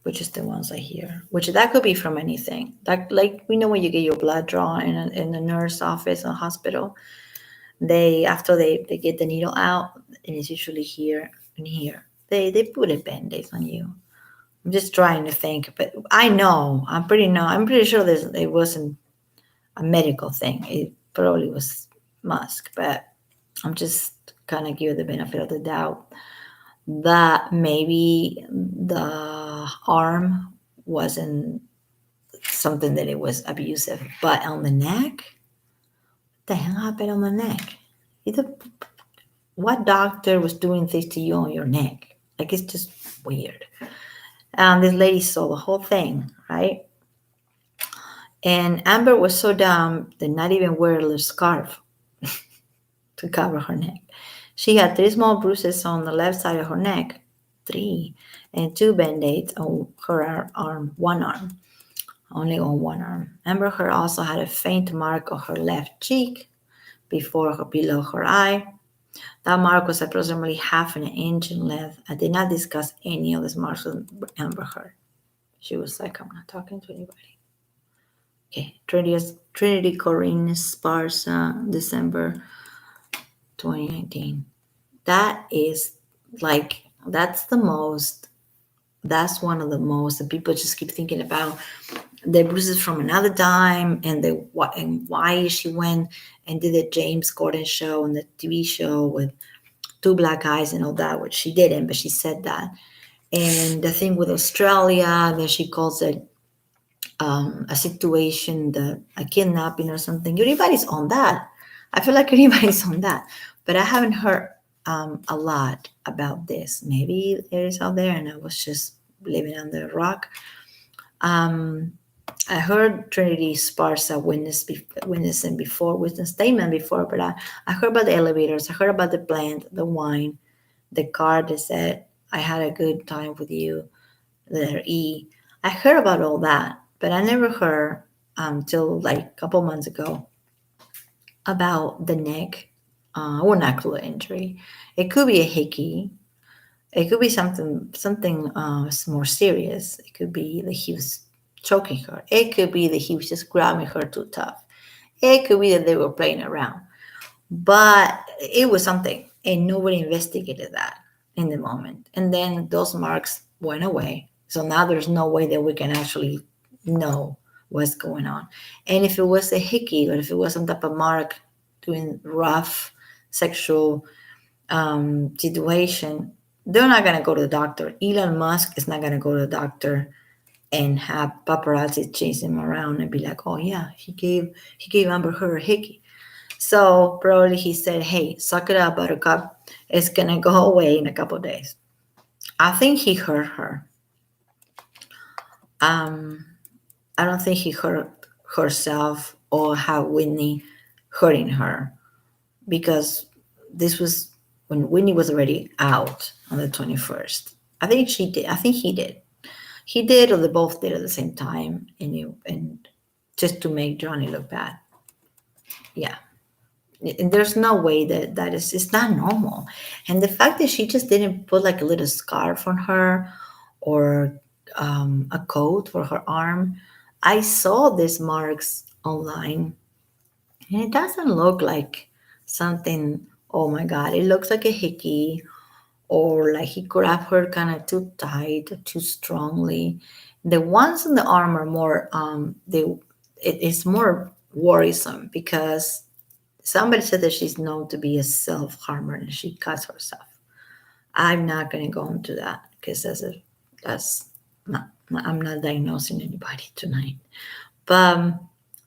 which is the ones I hear, which that could be from anything. That, like, we know when you get your blood drawn in the nurse office or hospital, after they get the needle out, and it's usually here and here, they put a band-aid on you. I'm just trying to think, but I'm pretty sure it wasn't a medical thing. It probably was Musk, but I'm just kind of give the benefit of the doubt that maybe the arm wasn't something that it was abusive, but on the neck, what the hell happened on the neck? what doctor was doing this to you on your neck? Like, it's just weird. This lady saw the whole thing, right? And Amber was so dumb that not even wear a little scarf to cover her neck. She had three small bruises on the left side of her neck, three, and two band-aids on her arm, one arm, only on one arm. Amber Heard also had a faint mark on her left cheek below her eye. That mark was approximately half an inch in length. I did not discuss any of these marks with Amber Heard. She was like, I'm not talking to anybody. Okay, Trinity Corinne Sparsa, December 2019. That is like, that's one of the most, and people just keep thinking about the bruises from another time and why she went and did the James Corden show and the TV show with two black guys and all that, which she didn't, but she said that. And the thing with Australia, that she calls it a situation, a kidnapping or something. Everybody's on that. I feel like everybody's on that, but I haven't heard a lot about this. Maybe it is out there, and I was just living under a rock. I heard Trinity Sparsa witness statement before, but I heard about the elevators. I heard about the plant, the wine, the card that said, I had a good time with you, letter E. I heard about all that, but I never heard till like a couple months ago about the neck or knuckle injury. It could be a hickey. It could be something more serious. It could be that he was choking her. It could be that he was just grabbing her too tough. It could be that they were playing around. But it was something, and nobody investigated that in the moment. And then those marks went away. So now there's no way that we can actually know what's going on. And if it was a hickey, or if it was some type of mark doing rough sexual situation, they're not going to go to the doctor. Elon Musk is not going to go to the doctor and have paparazzi chase him around and be like, oh yeah, he gave Amber Heard a hickey. So probably he said, hey, suck it up, buttercup. It's going to go away in a couple of days. I think he hurt her. I don't think he hurt herself or had Whitney hurting her, because this was when Whitney was already out on the 21st. I think she did. I think he did. He did, or they both did at the same time, and just to make Johnny look bad. Yeah. And there's no way that is, it's not normal. And the fact that she just didn't put like a little scarf on her, or a coat for her arm. I saw these marks online, and it doesn't look like something, oh my God, it looks like a hickey, or like he grabbed her kind of too tight, too strongly. The ones on the arm are more, it's more worrisome, because somebody said that she's known to be a self-harmer and she cuts herself. I'm not going to go into that, because that's not, I'm not diagnosing anybody tonight. But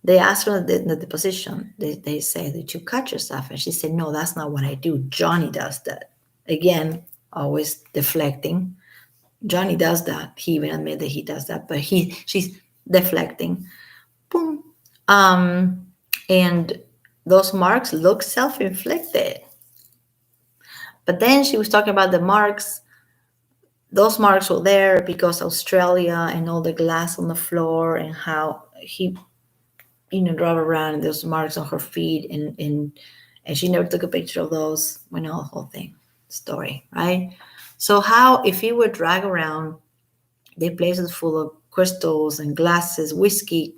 they asked her in the deposition, they say, did you cut yourself? And she said, no, that's not what I do. Johnny does that. Again, always deflecting. Johnny does that. He even admitted that he does that, but she's deflecting. Boom. And those marks look self-inflicted. But then she was talking about the marks. Those marks were there because Australia and all the glass on the floor, and how he, drove around, and those marks on her feet, and she never took a picture of those. We know the whole thing, story, right? So how, if he would drag around the places full of crystals and glasses, whiskey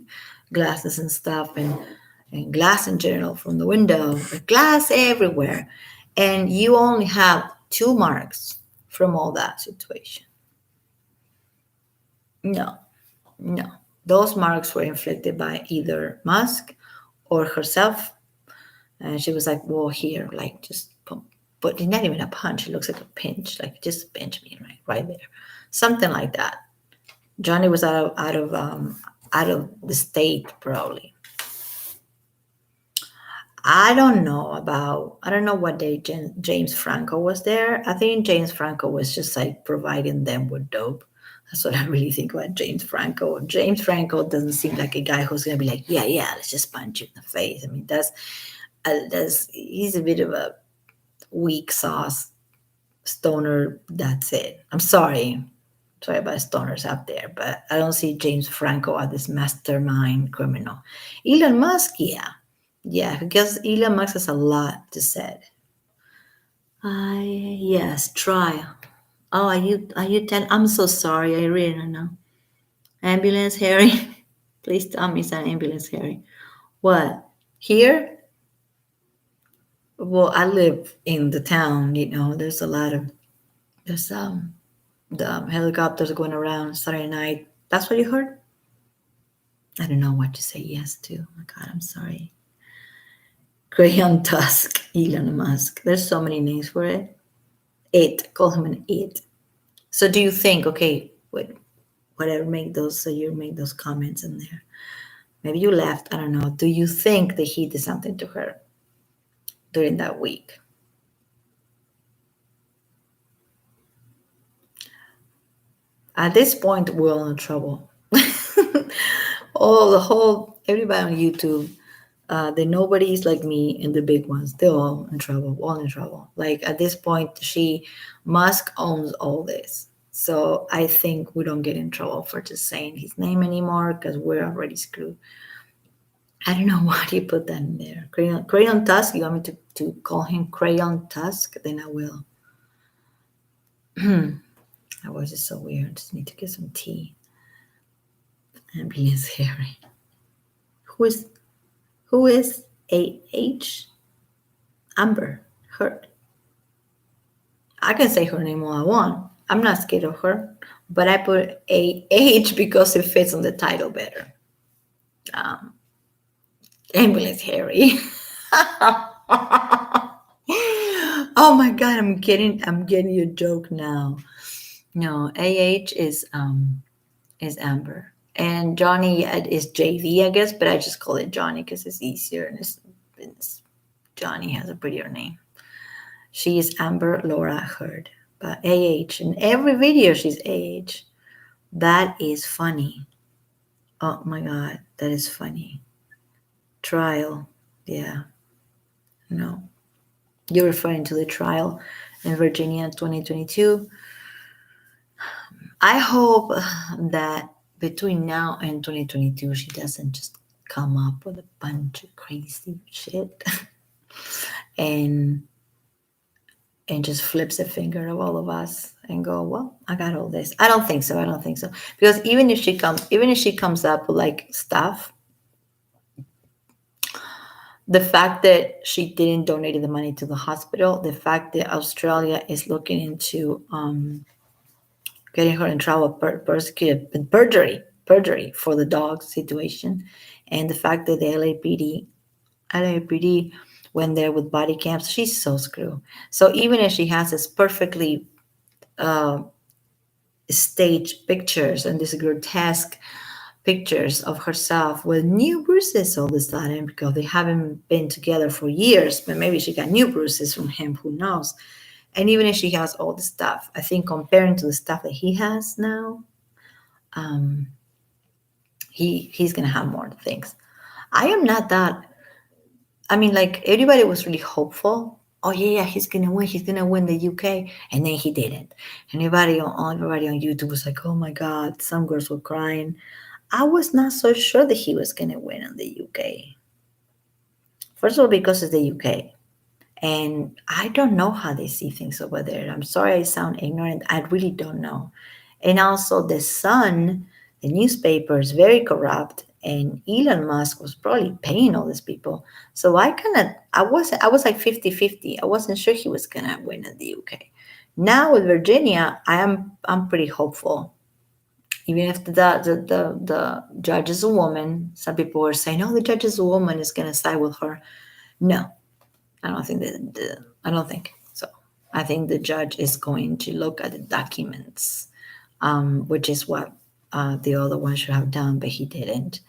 glasses and stuff, and glass in general from the window, glass everywhere, and you only have 2 marks from all that situation. No. Those marks were inflicted by either Musk or herself. And she was like, well, here, like, just but it's not even a punch. It looks like a pinch, like just pinch me right there, something like that. Johnny was out of the state, probably. I don't know what day James Franco was there. I think James Franco was just like providing them with dope. That's what I really think about James Franco. James Franco doesn't seem like a guy who's gonna be like, yeah, yeah, let's just punch you in the face. I mean, that's he's a bit of a weak sauce stoner. That's it. I'm sorry. Sorry about stoners out there, but I don't see James Franco as this mastermind criminal. Elon Musk, yeah. Yeah, because Elon Musk has a lot to say. I yes, try. Oh, are you 10? I'm so sorry, I really don't know. Ambulance Harry. Please tell me it's an ambulance Harry. What? Here? Well, I live in the town, there's a lot of there's the helicopters going around Saturday night. That's what you heard? I don't know what to say yes to. Oh my god, I'm sorry. Crayon Tusk, Elon Musk. There's so many names for it. It. Call him an it. So do you think, okay, whatever make those so you make those comments in there. Maybe you left, I don't know. Do you think that he did something to her during that week? At this point, we're all in trouble. Everybody on YouTube, the nobodies like me and the big ones, they're all in trouble, all in trouble. Like at this point, Musk owns all this. So I think we don't get in trouble for just saying his name anymore because we're already screwed. I don't know why you put that in there. Crayon Tusk, you want me to call him Crayon Tusk? Then I will. That voice is so weird. Just need to get some tea. Ambulance Harry. Who is A.H.? Amber Heard. I can say her name all I want. I'm not scared of her. But I put A.H. because it fits on the title better. Ambulance Harry. Oh my god, I'm getting your joke now. No, AH is Amber. And Johnny is JV, I guess, but I just call it Johnny because it's easier and Johnny has a prettier name. She is Amber Laura Heard. But AH, in every video she's AH. That is funny. Oh my god, that is funny. Trial. Yeah. No. You're referring to the trial in Virginia in 2022. I hope that between now and 2022, she doesn't just come up with a bunch of crazy shit and just flips a finger of all of us and go, well, I got all this. I don't think so. Because even if she comes up with like stuff, the fact that she didn't donate the money to the hospital, the fact that Australia is looking into getting her in trouble, perjury for the dog situation, and the fact that the LAPD went there with body cams, she's so screwed. So even if she has this perfectly staged pictures and these grotesque pictures of herself with new bruises all of a sudden because they haven't been together for years, but maybe she got new bruises from him, who knows. And even if she has all the stuff, I think comparing to the stuff that he has now, he's gonna have more things. I am not that. I mean, like everybody was really hopeful. Oh yeah, he's gonna win. He's gonna win the UK, and then he didn't. Everybody on YouTube was like, "Oh my God!" Some girls were crying. I was not so sure that he was gonna win in the UK. First of all, because it's the UK. And I don't know how they see things over there. I'm sorry I sound ignorant. I really don't know. And also the Sun, the newspaper is very corrupt, and Elon Musk was probably paying all these people. So I was like 50-50. I wasn't sure he was gonna win in the UK. Now with Virginia, I'm pretty hopeful. Even if the judge is a woman, some people were saying, "Oh, the judge is a woman, is gonna side with her." No, I don't think I don't think so. I think the judge is going to look at the documents, which is what the other one should have done, but he didn't.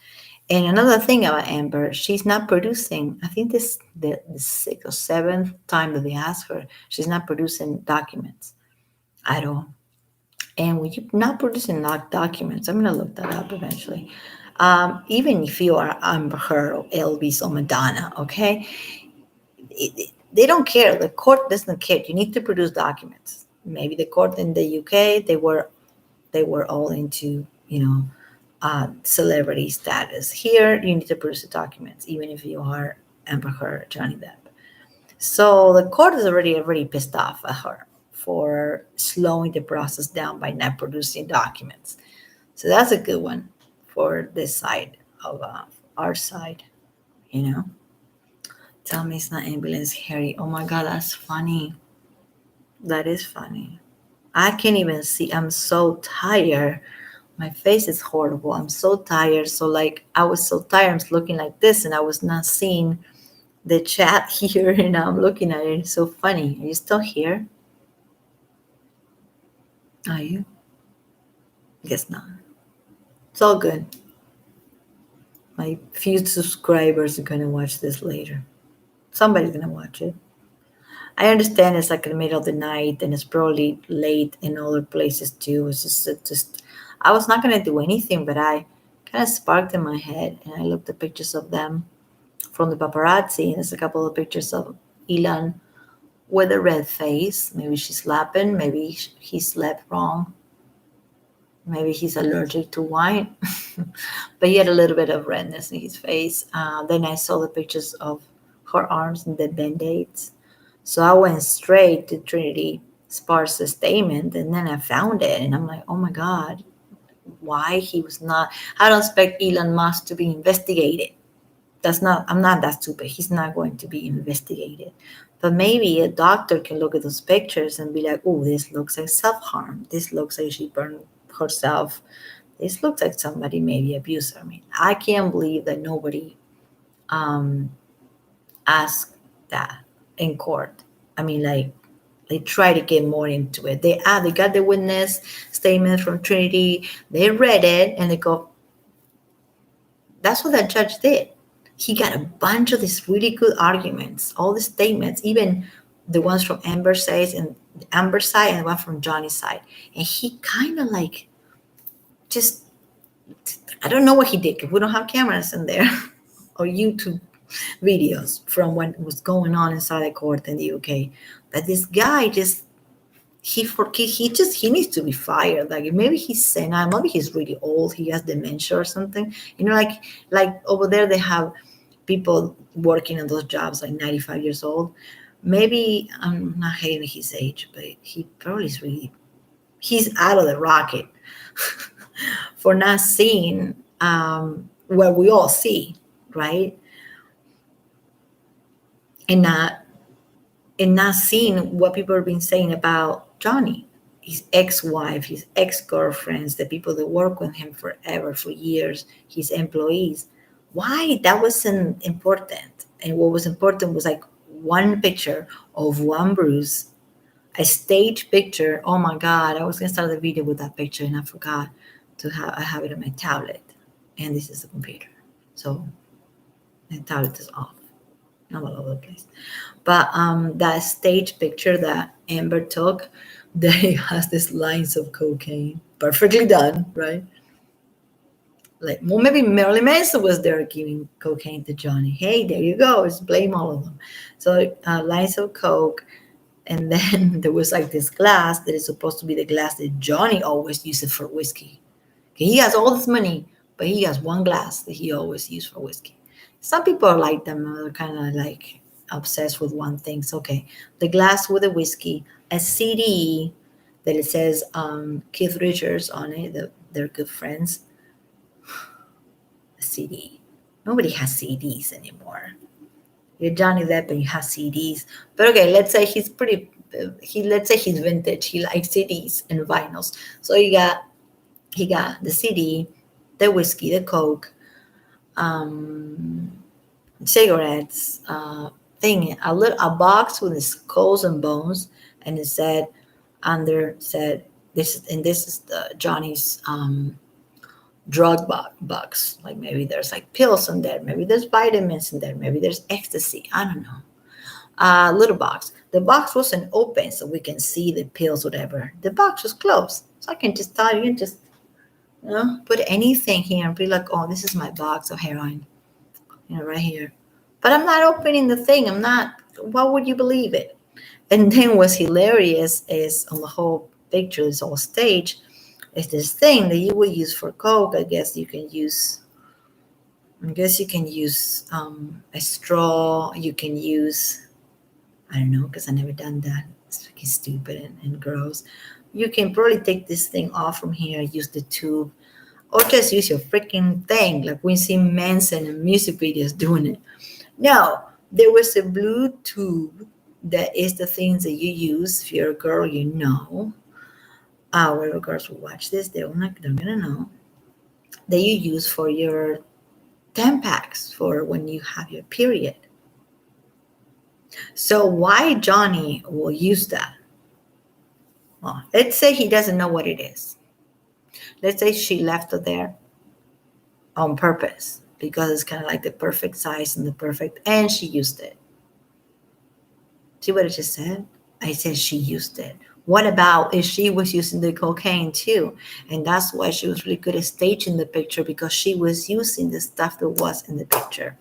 And another thing about Amber, she's not producing. I think this the sixth or seventh time that they ask her, she's not producing documents at all. And when you're not producing documents, I'm gonna look that up eventually. Even if you are Amber Heard or Elvis or Madonna, okay, they don't care. The court doesn't care. You need to produce documents. Maybe the court in the UK, they were all into, celebrity status. Here, you need to produce the documents, even if you are Amber Heard, Johnny Depp. So the court is already pissed off at her for slowing the process down by not producing documents. So that's a good one for this side of our side. You know, tell me it's not ambulance Harry. Oh my God, that's funny. That is funny. I can't even see. I'm so tired. My face is horrible. I'm so tired. So like I was so tired. I'm looking like this, and I was not seeing the chat here, and I'm looking at it. It's so funny. Are you still here? Are you? Guess not. It's all good. My few subscribers are gonna watch this later. Somebody's gonna watch it. I understand it's like in the middle of the night and it's probably late in other places too. It's just I was not gonna do anything, but I kind of sparked in my head and I looked at pictures of them from the paparazzi. And there's a couple of pictures of Elon with a red face. Maybe she's laughing. Maybe he slept wrong. Maybe he's allergic to wine. But he had a little bit of redness in his face. Then I saw the pictures of her arms and the band-aids. So I went straight to Trinity Sparks' statement, and then I found it, and I'm like, oh my God, why he was not? I don't expect Elon Musk to be investigated. That's not. I'm not that stupid. He's not going to be investigated. But maybe a doctor can look at those pictures and be like, oh, this looks like self-harm. This looks like she burned herself. This looks like somebody maybe abused her. I mean, I can't believe that nobody um, asked that in court. I mean, like they try to get more into it. They got the witness statement from Trinity. They read it and they go, that's what that judge did. He got a bunch of these really good arguments, all the statements, even the ones from Amber's side and Amber's side and one from Johnny's side. And he kind of like just I don't know what he did because we don't have cameras in there or YouTube videos from what was going on inside the court in the UK. But this guy just he needs to be fired. Like maybe he's senile, maybe he's really old. He has dementia or something. Like over there they have people working in those jobs like 95 years old. Maybe I'm not hating his age, but he probably is really he's out of the rocket for not seeing what we all see, right? And not seeing what people have been saying about Johnny, his ex-wife, his ex-girlfriends, the people that work with him forever, for years, his employees. Why that wasn't important? And what was important was like one picture of one bruise, a stage picture. Oh my God, I was gonna start the video with that picture and I forgot to have I have it on my tablet. And this is the computer. So my tablet is off. I'm all over the place. But that stage picture that Amber took, they has these lines of cocaine, perfectly done, right? Like, well, maybe Marilyn Manson was there giving cocaine to Johnny. Hey, there you go. Just blame all of them. So lines of coke, and then there was like this glass that is supposed to be the glass that Johnny always uses for whiskey. Okay, he has all this money, but he has one glass that he always uses for whiskey. Some people are like them, they're kind of like obsessed with one thing. So, okay, the glass with the whiskey, a CD that it says Keith Richards on it, they're good friends. A CD. Nobody has CDs anymore. You're Johnny Depp and you have CDs. But okay, let's say he's pretty. Let's say he's vintage. He likes CDs and vinyls. So he got the CD, the whiskey, the coke, um, cigarettes, a box with his skulls and bones, and it said this is the Johnny's drug box. Like maybe there's like pills in there, maybe there's vitamins in there, maybe there's ecstasy. I don't know. Little box. The box wasn't open so we can see the pills, whatever. The box was closed. So I can just tell you, just put anything here and be like, oh, this is my box of heroin, right here. But I'm not opening the thing. I'm not. Why would you believe it? And then what's hilarious is on the whole picture, this whole stage, is this thing that you would use for coke. I guess you can use a straw. You can use, I don't know, because I never done that. It's freaking stupid and gross. You can probably take this thing off from here, use the tube, or just use your freaking thing, like we see Manson in music videos doing it. No, there was a blue tube that is the things that you use. If you're a girl, you know. Whatever girls will watch this, they're gonna know that you use for your Tampax for when you have your period. So why Johnny will use that? Well, let's say he doesn't know what it is. Let's say she left it there on purpose because it's kind of like the perfect size and the perfect, and she used it. See what I just said? I said she used it. What about if she was using the cocaine too? And that's why she was really good at staging the picture, because she was using the stuff that was in the picture.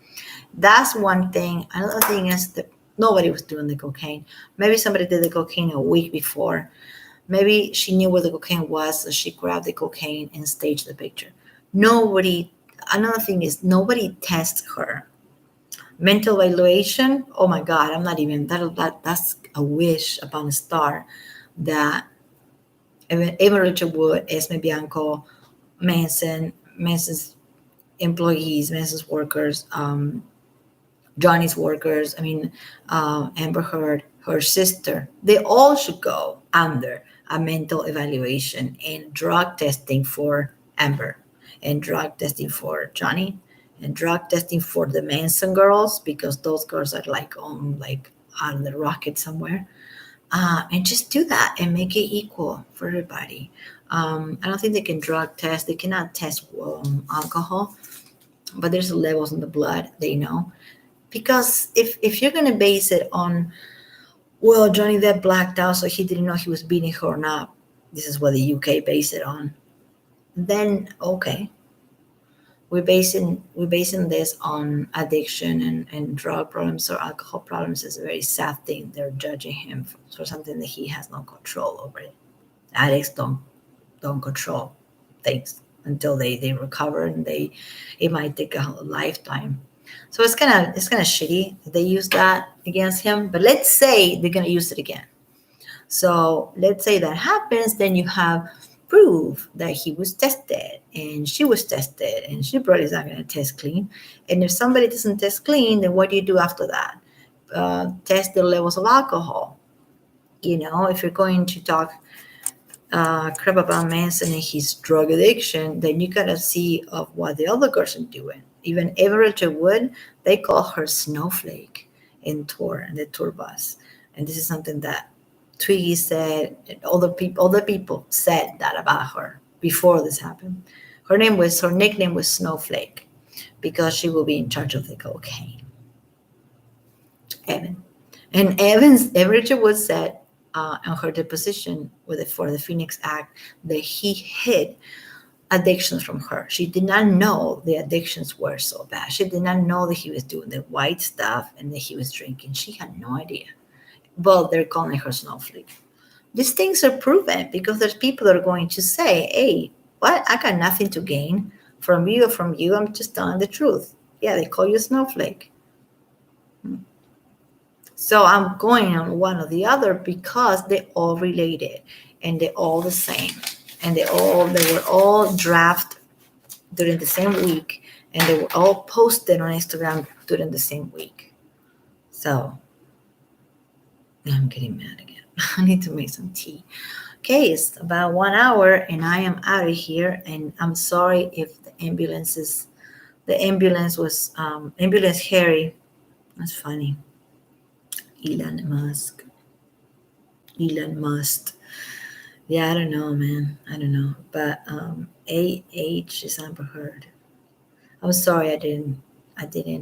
That's one thing. Another thing is that nobody was doing the cocaine. Maybe somebody did the cocaine a week before. Maybe she knew where the cocaine was, so she grabbed the cocaine and staged the picture. Another thing is nobody tests her. Mental evaluation, oh my God, I'm not even, that's a wish upon a star that even Richard Wood, Esme Bianco, Manson's employees, Manson's workers, Johnny's workers, Amber Heard, her sister, they all should go under a mental evaluation and drug testing for Amber, and drug testing for Johnny, and drug testing for the Manson girls, because those girls are like on the rocket somewhere. And just do that and make it equal for everybody. I don't think they can drug test. They cannot test alcohol, but there's levels in the blood, they know. Because if you're going to base it on, well, Johnny Depp blacked out, so he didn't know he was beating her or not. This is what the UK based it on. Then, okay. We're basing this on addiction and drug problems or alcohol problems. Is a very sad thing. They're judging him for something that he has no control over. It. Addicts don't control things until they recover, and it might take a whole lifetime. So it's kind of shitty that they use that against him. But let's say they're gonna use it again. So let's say that happens, then you have proof that he was tested and she was tested, and she probably is not going to test clean. And if somebody doesn't test clean, then what do you do after that? Test the levels of alcohol. If you're going to talk crap about Manson and his drug addiction, then you gotta see of what the other girls are doing. Even Everett Wood, they call her Snowflake in the tour bus, and this is something that Twiggy said, and other people said that about her before this happened. Her nickname was Snowflake because she will be in charge of the cocaine. Everett Wood said on her deposition for the Phoenix Act that he hid addictions from her. She did not know the addictions were so bad. She did not know that he was doing the white stuff and that he was drinking. She had no idea. Well, they're calling her Snowflake. These things are proven because there's people that are going to say, hey, what? I got nothing to gain from you or from you. I'm just telling the truth. Yeah, they call you Snowflake. So I'm going on one or the other because they all related and they're all the same. And they were all drafted during the same week, and they were all posted on Instagram during the same week. So I'm getting mad again. I need to make some tea. Okay, it's about 1 hour and I am out of here. And I'm sorry if the ambulance was ambulance Harry. That's funny. Elon Musk. Yeah, I don't know, man. I don't know. But AH is Amber Heard. I'm sorry I didn't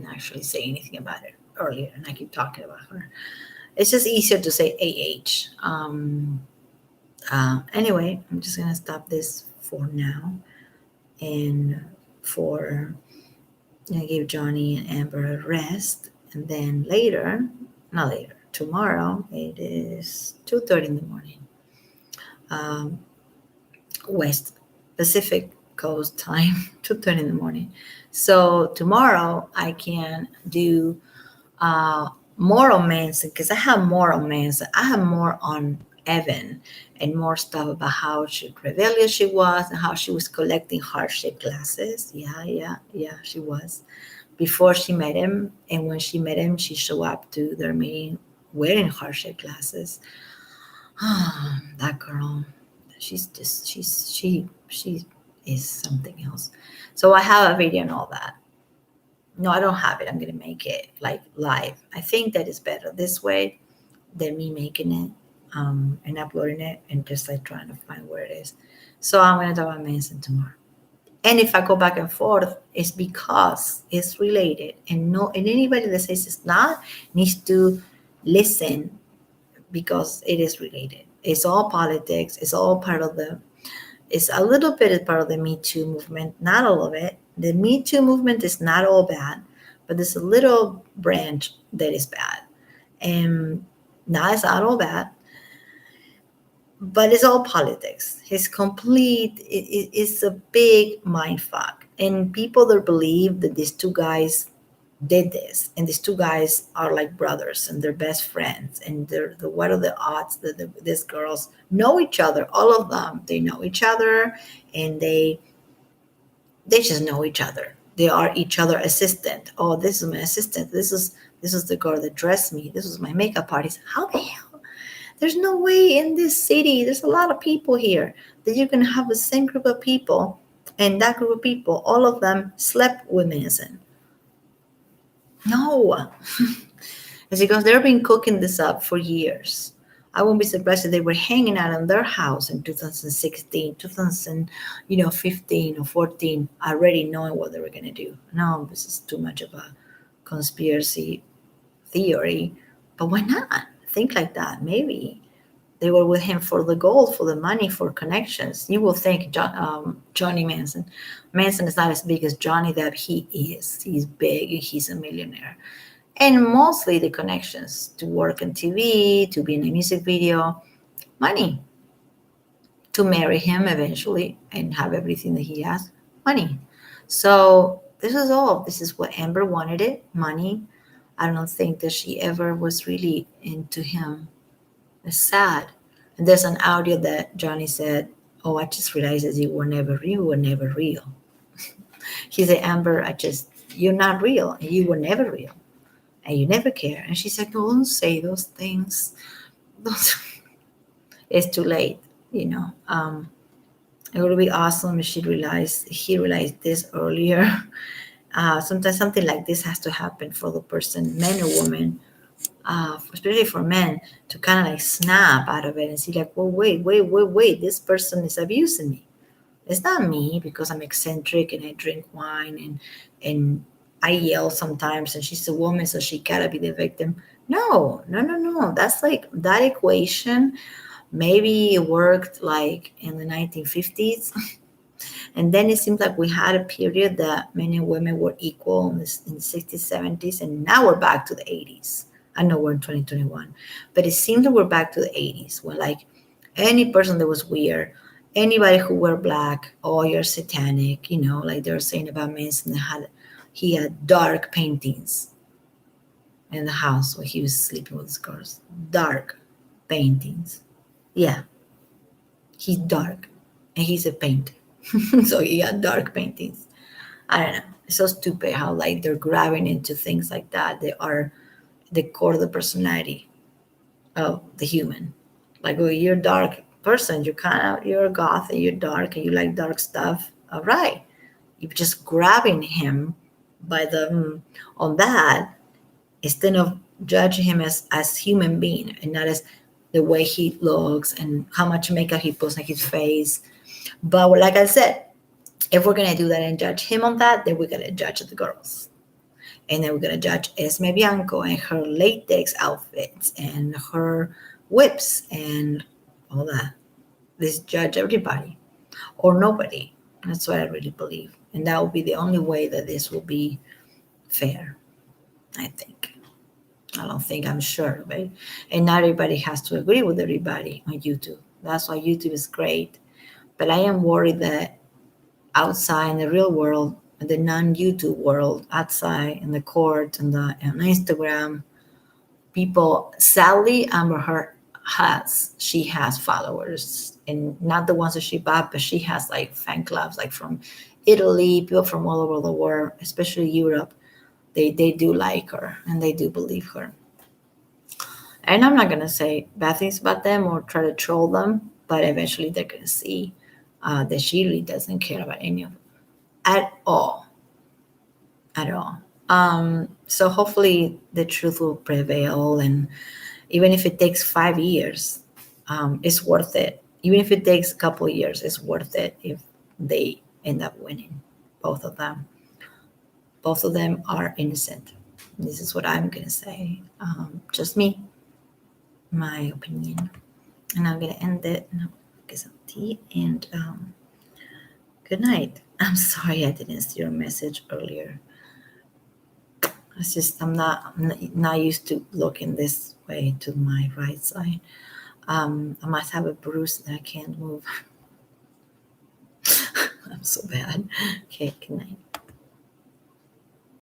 actually say anything about it earlier, and I keep talking about her. It's just easier to say AH. Anyway, I'm just gonna stop this for now, and for give Johnny and Amber a rest, and then later, not later, tomorrow it is 2:30 in the morning, um, West Pacific Coast time, 2:30 in the morning. So tomorrow I can do more on Manson because I have more on Manson. I have more on Evan and more stuff about how rebellious she was and how she was collecting heart-shaped glasses. Yeah, yeah, yeah, she was before she met him, and when she met him, she showed up to their meeting wearing heart-shaped glasses. That girl, she is something else. So I have a video and all that. No, I don't have it. I'm gonna make it like live. I think that is better this way than me making it and uploading it and just like trying to find where it is. So I'm gonna talk about Manson tomorrow. And if I go back and forth, it's because it's related. And no, and anybody that says it's not needs to listen because it is related. It's all politics. It's all part of the. It's a little bit part of the Me Too movement, not all of it. The Me Too movement is not all bad, but there's a little branch that is bad, and now it's not all bad, but it's all politics. It's complete. It's a big mind fuck, and people that believe that these two guys did this, and these two guys are like brothers and they're best friends, and they're the what are the odds that these girls know each other? All of them, they know each other, and they just know each other. They are each other assistant. Oh, this is my assistant. This is the girl that dressed me. This was my makeup artist. How the hell? There's no way in this city. There's a lot of people here that you can have the same group of people, and that group of people, all of them slept with Manson. No, it's because they've been cooking this up for years. I won't be surprised if they were hanging out in their house in 2016, 2015 or 14, already knowing what they were going to do. No, this is too much of a conspiracy theory, but why not think like that? Maybe they were with him for the gold, for the money, for connections. You will think Johnny Manson. Manson is not as big as Johnny Depp. He is. He's big. He's a millionaire. And mostly the connections to work on TV, to be in a music video, money. To marry him eventually and have everything that he has, money. So this is all. This is what Amber wanted it, money. I don't think that she ever was really into him. It's sad. And there's an audio that Johnny said, "Oh, I just realized that you were never real. You were never real." He said, "Amber, you're not real. And you were never real. And you never care." And she said, "No, don't say those things. Don't." It's too late, you know. It would be awesome if he realized this earlier. Sometimes something like this has to happen for the person, man or woman, especially for men, to kind of like snap out of it and see like, well, wait, this person is abusing me. It's not me because I'm eccentric and I drink wine and I yell sometimes and she's a woman, so she gotta be the victim. No, no, no, no. That's like that equation. Maybe it worked like in the 1950s. And then it seems like we had a period that men and women were equal in the 60s, 70s, and now we're back to the 80s. I know we're in 2021, but it seems that we're back to the 80s when like any person that was weird, anybody who were black, oh, you're satanic, like they were saying about Manson, he had dark paintings in the house where he was sleeping with his girls. Dark paintings. Yeah, he's dark and he's a painter. So he got dark paintings. I don't know. It's so stupid how like they're grabbing into things like that. They are the core of the personality of the human. Like, oh, you're a dark person. You're a goth and you're dark and you like dark stuff. All right. You're just grabbing him by the on that instead of judging him as human being and not as the way he looks and how much makeup he puts on his face. But like I said, if we're gonna do that and judge him on that, then we're gonna judge the girls. And then we're gonna judge Esme Bianco and her latex outfits and her whips and all that. Let's judge everybody or nobody. That's what I really believe. And that will be the only way that this will be fair, I think. I don't think, I'm sure, right? And not everybody has to agree with everybody on YouTube. That's why YouTube is great. But I am worried that outside in the real world, in the non-YouTube world, outside in the court and on Instagram, people, sadly, Amber Heard she has followers, and not the ones that she bought, but she has like fan clubs, like from Italy, people from all over the world, especially Europe. They do like her and they do believe her. And I'm not gonna say bad things about them or try to troll them, but eventually they're gonna see that she really doesn't care about any of them at all, at all. So hopefully the truth will prevail, and even if it takes 5 years, it's worth it. Even if it takes a couple of years, it's worth it if they end up winning. Both of them. Both of them are innocent. This is what I'm gonna say. Just me, my opinion. And I'm gonna end it and get some tea and good night. I'm sorry I didn't see your message earlier. It's just I'm not used to looking this way to my right side. I must have a bruise that I can't move. I'm so bad. Okay, good night.